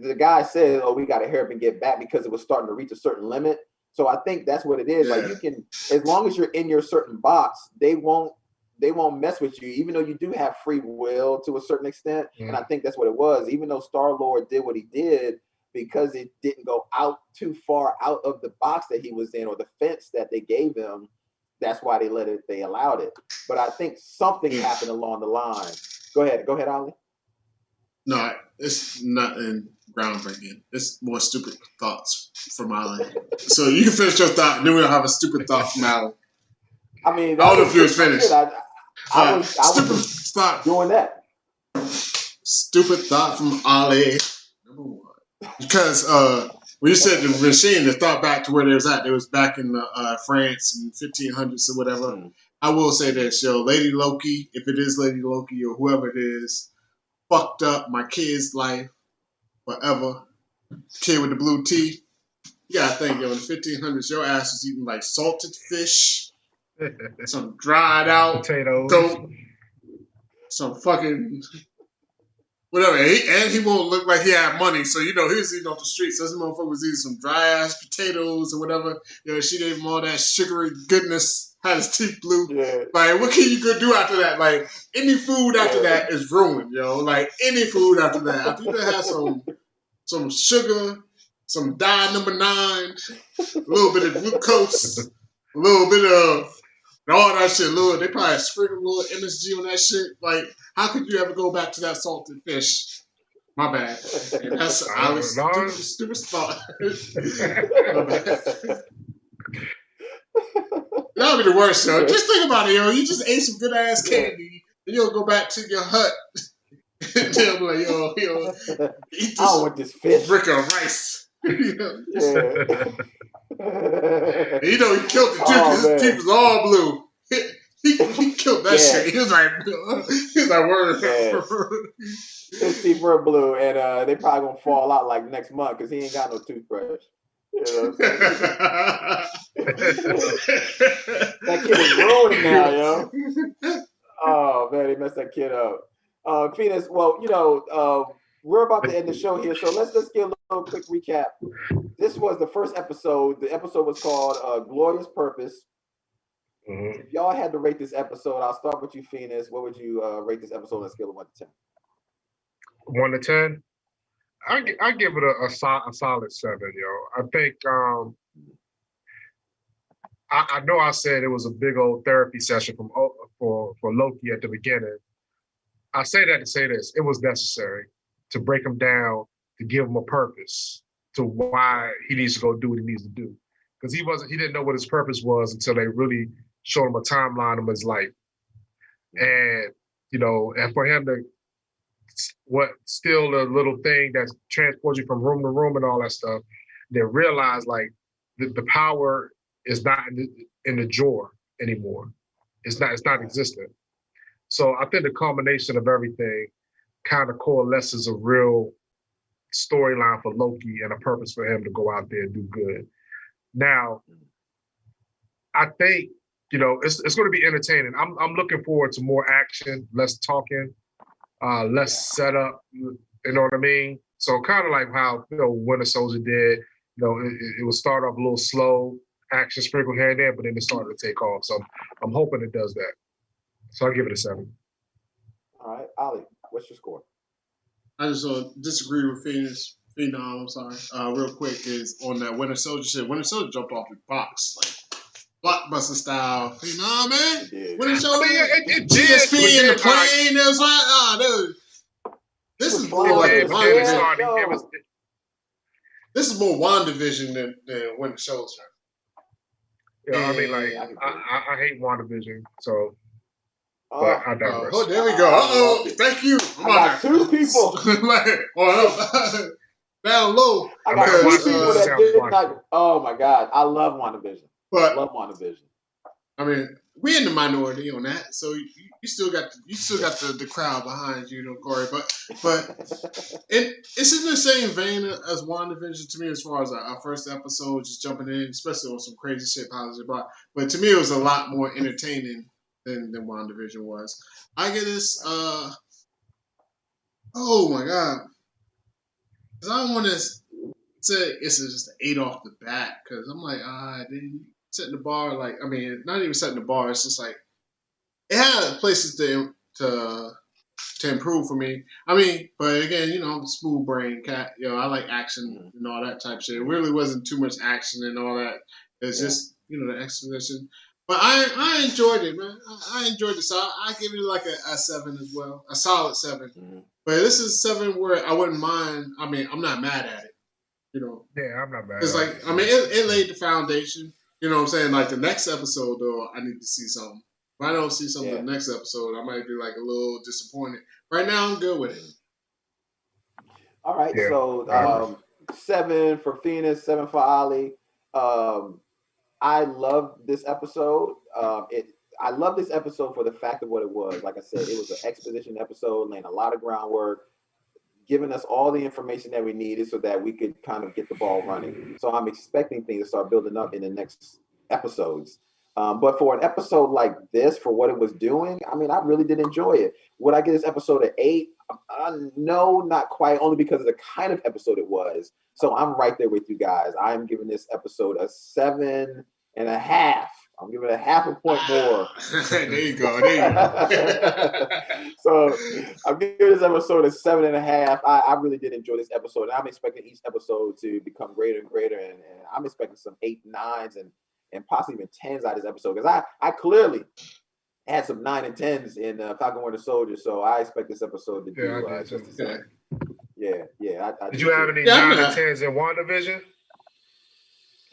S1: The guy said, "Oh, we got to hurry up and get back because it was starting to reach a certain limit." So I think that's what it is. Yeah. Like you can, as long as you're in your certain box, they won't mess with you, even though you do have free will to a certain extent. And I think that's what it was. Even though Star-Lord did what he did, because it didn't go out too far out of the box that he was in or the fence that they gave him, that's why they allowed it. But I think something happened along the line. Go ahead, Ollie.
S2: No, it's nothing groundbreaking. It's more stupid thoughts from Alan. So you can finish your thought, and then we'll have a stupid thought from Alan.
S1: I mean,
S2: I don't know if you was finished.
S1: I was
S2: thought
S1: doing that.
S2: Stupid thought from Ali. Number one, because when you said the machine, the thought back to where they was at. They was back in France in 1500s or whatever. I will say this, yo, Lady Loki, if it is Lady Loki or whoever it is. Fucked up my kid's life forever. Kid with the blue teeth. You gotta think, yo, in the 1500s, your ass was eating like salted fish, some dried out
S3: potatoes,
S2: dope, some fucking whatever. And he won't look like he had money, so you know he was eating off the streets. So this motherfucker was eating some dry ass potatoes or whatever. You know, she gave him all that sugary goodness. Had his teeth blue. Yeah. Like, what can you go do after that? Like, any food after that is ruined, yo. Like, any food after that. After you have some sugar, some dye number 9, a little bit of glucose, a little bit of all that shit. They probably sprinkle a little MSG on that shit. Like, how could you ever go back to that salted fish? My bad. And that's stupid thought. My bad. That would be the worst, yo. Just think about it, yo. You just ate some good ass candy, and you'll go back to your hut. And they'll be like, yo, eat this.
S1: I want this fish.
S2: Brick of rice. You know? And you know he killed the dude. His teeth was all blue. He killed that shit. He was like, word.
S1: Yeah. His teeth were blue, and they probably gonna fall out like next month because he ain't got no toothbrush. You know what I'm that kid is ruined now, yo. Oh man, they messed that kid up. Phoenix, well, you know, we're about to end the show here, so let's give a little quick recap. This was the first episode. The episode was called Glorious Purpose. If y'all had to rate this episode, I'll start with you, Phoenix. What would you rate this episode on a scale of 1 to 10?
S3: 1 to 10? I give it a solid 7, yo. I think I know I said it was a big old therapy session for Loki at the beginning. I say that to say this: it was necessary to break him down, to give him a purpose to why he needs to go do what he needs to do, because he didn't know what his purpose was until they really showed him a timeline of his life, and you know, and for him to. What still a little thing that transports you from room to room and all that stuff, they realize like the power is not in the drawer anymore. It's not existent. So I think the combination of everything kind of coalesces a real storyline for Loki and a purpose for him to go out there and do good. Now, I think it's going to be entertaining. I'm looking forward to more action, less talking, less setup. You know what I mean? So kind of like how Winter Soldier did. It would start off a little slow, action sprinkled here and there, but then it started to take off. So I'm hoping it does that. So I'll give it a 7.
S1: All right, Ali, what's your score?
S2: I just disagree with Phenom. I'm sorry. Real quick is on that Winter Soldier shit. Winter Soldier jumped off the box like blockbuster style. Phenom, man. Winter Soldier.
S3: It
S2: GSP in the plane. It was like, dude. This is more like WandaVision. This is more WandaVision than Winter Soldier.
S3: Yeah, I mean, like I hate WandaVision, so. But I digress.
S2: Oh, there we go. Thank you.
S1: I got 2 people.
S2: Down low.
S1: I got 2 people that did not. Oh my God, I love WandaVision. Love WandaVision. I
S2: mean, we're in the minority on that, so you still got the crowd behind you, Corey. But it's in the same vein as WandaVision to me, as far as our first episode, just jumping in, especially on some crazy shit, positive. But to me, it was a lot more entertaining than WandaVision was. I get this. Oh my God, because I don't want to say it's just an 8 off the bat, because I'm like, then setting the bar. Like, I mean, not even setting the bar. It's just like it had places to improve for me. I mean, but again, I'm a smooth brain cat. I like action and all that type shit. It really wasn't too much action and all that. It's just the exposition. But I enjoyed it, man. I enjoyed it. So I give it like a 7 as well, a solid 7. Mm-hmm. But this is 7 where I wouldn't mind. I mean, I'm not mad at it.
S3: Yeah, I'm not mad.
S2: It's like, I mean, it laid the foundation. You know what I'm saying? Like the next episode, though, I need to see something. If I don't see something in the next episode, I might be like a little disappointed. Right now, I'm good with it.
S1: All right, so 7 for Phoenix, 7 for Ali. I love this episode. I love this episode for the fact of what it was. Like I said, it was an exposition episode, laying a lot of groundwork, giving us all the information that we needed so that we could kind of get the ball running. So I'm expecting things to start building up in the next episodes. But for an episode like this, for what it was doing, I mean, I really did enjoy it. Would I give this episode an 8? No, not quite, only because of the kind of episode it was. So I'm right there with you guys. I'm giving this episode a 7.5. I'm giving it a half a point more.
S2: There you go.
S1: So I'm giving this episode a 7.5. I really did enjoy this episode. And I'm expecting each episode to become greater and greater. And I'm expecting some 8, 9s and possibly even 10s out of this episode. Because I clearly had some 9 and 10s in Falcon Winter Soldier. So I expect this episode to do just the same. Yeah.
S3: Did you have any 9 and 10s in WandaVision?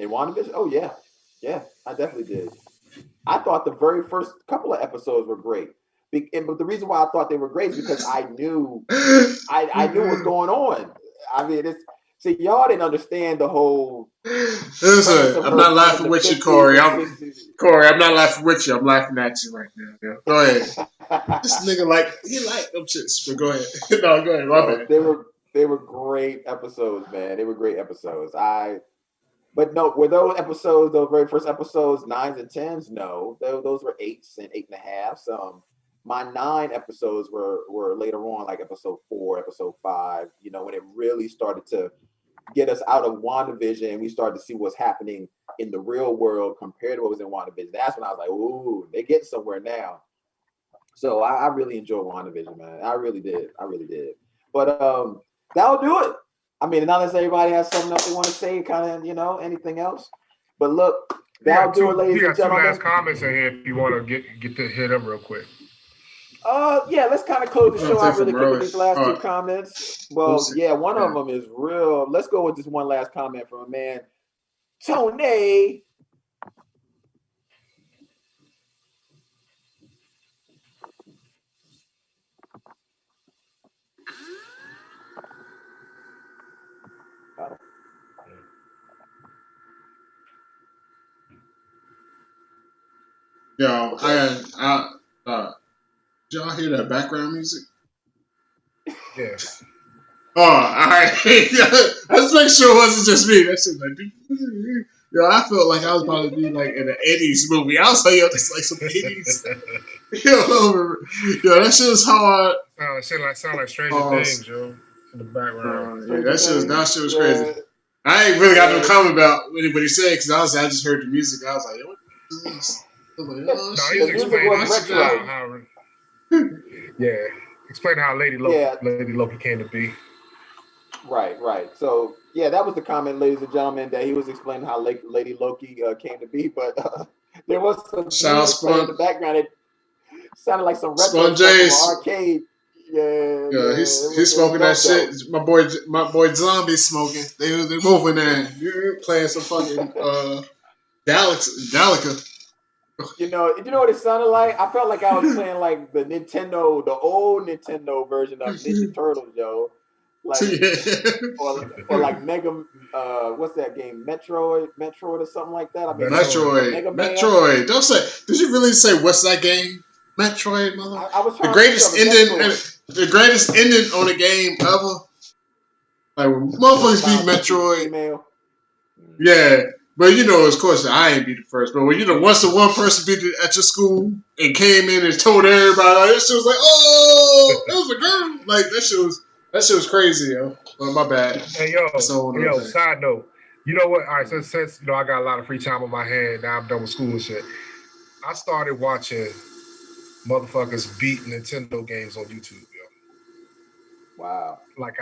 S1: In WandaVision? Oh, yeah. Yeah, I definitely did. I thought the very first couple of episodes were great. But the reason why I thought they were great is because I knew what was going on. I mean, y'all didn't understand the whole.
S2: Listen, I'm not laughing with you, Corey. Corey, I'm not laughing with you. I'm laughing at you right now. Yeah. Go ahead. This nigga he like them shits. But go ahead. No, go ahead. My bad.
S1: They were great episodes, man. They were great episodes. But no, were those very first episodes, 9s and 10s? No, those were 8s and 8.5s. My 9 episodes were later on, like episode 4, episode 5. When it really started to get us out of WandaVision and we started to see what's happening in the real world compared to what was in WandaVision. That's when I was like, ooh, they're getting somewhere now. So I really enjoyed WandaVision, man. I really did. But that'll do it. I mean, unless everybody has something else they want to say, kind of, anything else. But look, that'll do it, ladies and gentlemen.
S3: We got 2 last comments in here if you want to get to hit them real quick.
S1: Yeah, let's kind of close the show out really quick with these last 2 comments. Well, one of them is real. Let's go with this one last comment from a man, Tony.
S2: Yo, did y'all hear that background music?
S3: Yeah.
S2: Oh, all right. Let's make sure it wasn't just me. That shit like, Yo, I felt like I was about to be like in an 80s movie. I was like, yo, this is like some 80s. Yo, that shit was hard.
S3: Sound like Stranger Things, yo, in the background.
S2: Yeah, that shit was crazy. I ain't really got no comment about what anybody said because I just heard the music. I was like, what is this? I was like, oh, shit.
S3: He's explaining how explain how Lady Loki came to be.
S1: Right. So, that was the comment, ladies and gentlemen, that he was explaining how Lady Loki came to be. But there was some music playing in the background. It sounded like some retro arcade. Yeah,
S2: he's smoking that shit. My boy Zombie smoking. They both in there. You're playing some fucking Galaga.
S1: You know what it sounded like? I felt like I was playing like the old Nintendo version of Ninja Turtles, yo. Like or like Mega what's that game? Metroid or something like that. I mean
S2: Metroid. Don't say. Did you really say what's that game? Metroid, mother.
S1: I was
S2: the greatest ending on a game ever. Like when motherfuckers beat Metroid. Yeah. But of course, I ain't be the first. But when once the one person beat it at your school and came in and told everybody, like, that shit was like, oh, it was a girl. Like that shit was crazy, yo. Well, my bad.
S3: Hey, yo, side note. You know what? All right, since I got a lot of free time on my hand, now I'm done with school and shit. I started watching motherfuckers beat Nintendo games on YouTube, yo.
S1: Wow.
S3: Like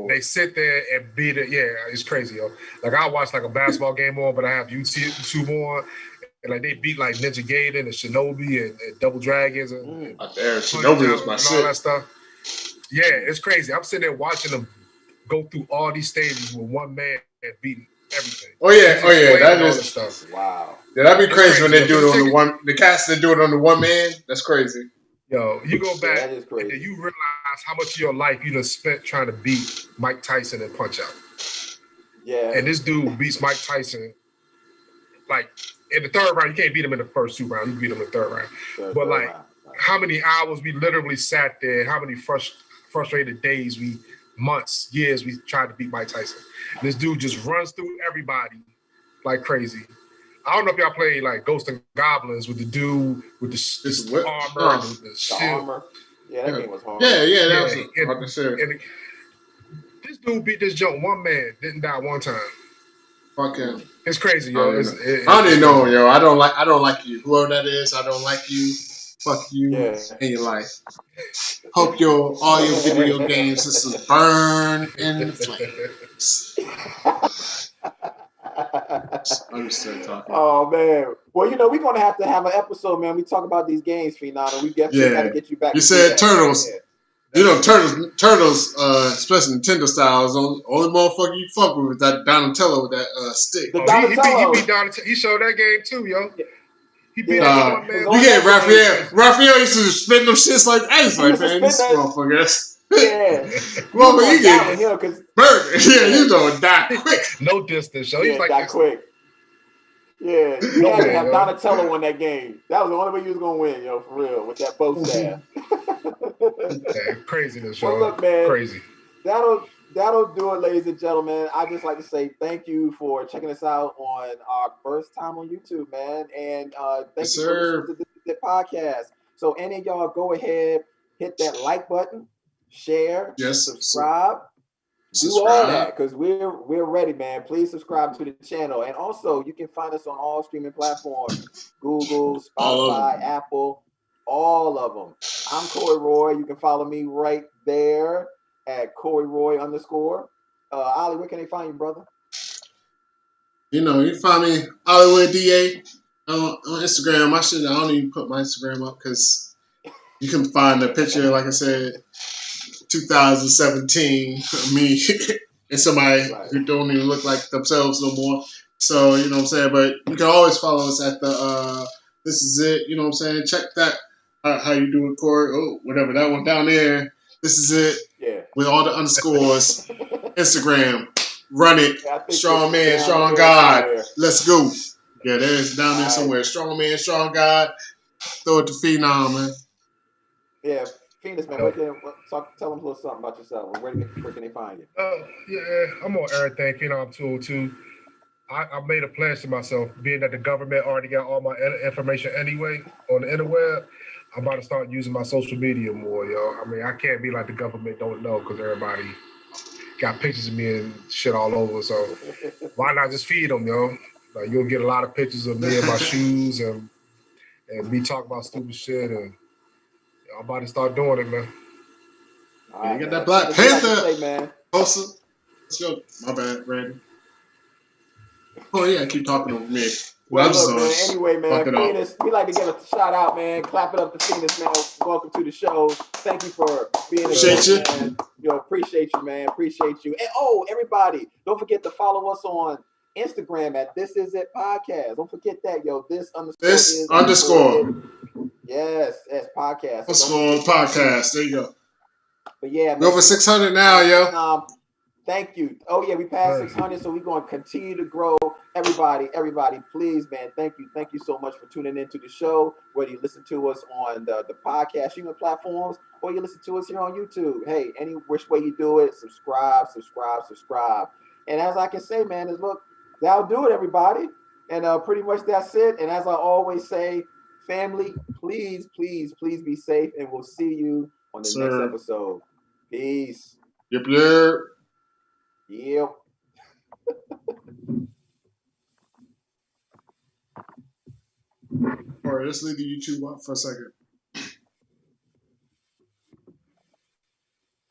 S3: they sit there and beat it. Yeah, it's crazy, yo. Like I watch like a basketball game on, but I have YouTube on, and like they beat like Ninja Gaiden and Shinobi and Double Dragons and
S2: Shinobi was my shit.
S3: All that stuff. Yeah, it's crazy. I'm sitting there watching them go through all these stages with one man and beating everything.
S2: Oh yeah, that is
S1: stuff. Wow.
S2: Yeah, that'd be crazy when they do it on the one. The cast that do it on the one man. That's crazy.
S3: Yo, you go back
S1: that is crazy.
S3: and you realize how much of your life you done spent trying to beat Mike Tyson and Punch Out.
S1: Yeah.
S3: And this dude beats Mike Tyson like in the third round. You can't beat him in the first two rounds. You can beat him in the third round. But like, how many hours we literally sat there? How many frustrated days months, years we tried to beat Mike Tyson. This dude just runs through everybody like crazy. I don't know if y'all played like Ghosts and Goblins with the dude with the armor, the shield.
S1: Yeah, that game was hard.
S2: Yeah, that was hard to say.
S3: This dude beat this junk one man, didn't die one time.
S2: Fuck him.
S3: It's crazy, yo.
S2: I don't even know, yo. I don't like you. Whoever that is, I don't like you. Fuck you in your life. Hope all your video games just burn in the flames. I'm still talking.
S1: Oh man. Well, we're gonna have to have an episode, man. We talk about these games, Phenom, and we definitely gotta get you back.
S2: You said Turtles. Yeah. Turtles, especially Nintendo style, is the only motherfucker you fuck with that Donatello with that stick.
S1: He beat
S3: Donatello. He showed that game too, yo. He beat
S2: one man. You get Raphael. Raphael used to spin them shits like ice, like man. This motherfucker.
S1: Yeah.
S2: Well, you get burger. Yeah, you gonna die quick.
S3: No distance. So he's like
S1: die quick. Yeah, you had to have Donatello win that game. That was the only way you was gonna win, yo, for real, with that bow staff.
S3: Craziness, yo.
S1: Well, look, man,
S3: crazy.
S1: That'll do it, ladies and gentlemen. I just like to say thank you for checking us out on our first time on YouTube, man, and thank you for listening to this podcast. So, any of y'all, go ahead, hit that like button, share, subscribe. Do all that because we're ready, man. Please subscribe to the channel. And also, you can find us on all streaming platforms. Google, Spotify, Apple, all of them. I'm Corey Roy. You can follow me right there at Corey Roy _. Ollie, where can they find you, brother?
S2: You can find me Hollywood DA on Instagram. I don't even put my Instagram up because you can find a picture, like I said, 2017, me and somebody who don't even look like themselves no more. So, you know what I'm saying? But you can always follow us at the This Is It, you know what I'm saying? Check that, how you do it, Corey. Oh, whatever, that one down there. This Is It.
S1: Yeah.
S2: With all the underscores. Instagram. Run it. Strong man, strong God. Somewhere. Let's go. Yeah, there's down there somewhere. Strong man, strong God. Throw it to Phenom, man.
S1: Yeah. Phoenix, man, tell them a little something about yourself. Where can they find you?
S3: Yeah, I'm on everything. Phenom 202. I made a plan to myself, being that the government already got all my information anyway on the interweb. I'm about to start using my social media more, yo. I mean, I can't be like the government don't know because everybody got pictures of me and shit all over. So why not just feed them, yo? Like you'll get a lot of pictures of me in my shoes and me talking about stupid shit, and I'm about to start doing it, man.
S1: All right,
S2: you got
S1: man.
S2: that Black
S1: Panther.
S2: Panther.
S1: Say, man.
S2: Also, my bad, Randy. Oh yeah, keep talking over me.
S1: Well, look, man. Anyway, man, Phoenix, we like to give a shout out, man. Clap it up to Phoenix, man. Welcome to the show. Thank you for being a guest, man. Appreciate you, man. Appreciate you. And everybody, don't forget to follow us on Instagram at This Is It Podcast. Don't forget that, yo. This underscore. Yes, podcast.
S2: Podcast. There you go.
S1: But yeah, man.
S2: We're over 600 now, yo.
S1: Thank you. Oh, yeah, we passed 600, so we're going to continue to grow. Everybody, please, man, thank you. Thank you so much for tuning into the show, whether you listen to us on the podcast streaming platforms or you listen to us here on YouTube. Hey, any which way you do it, subscribe. And as I can say, man, is look, that'll do it, everybody. And pretty much that's it. And as I always say, family, please be safe, and we'll see you on the next episode. Peace.
S2: Yep. All right, let's leave the YouTube up for a second.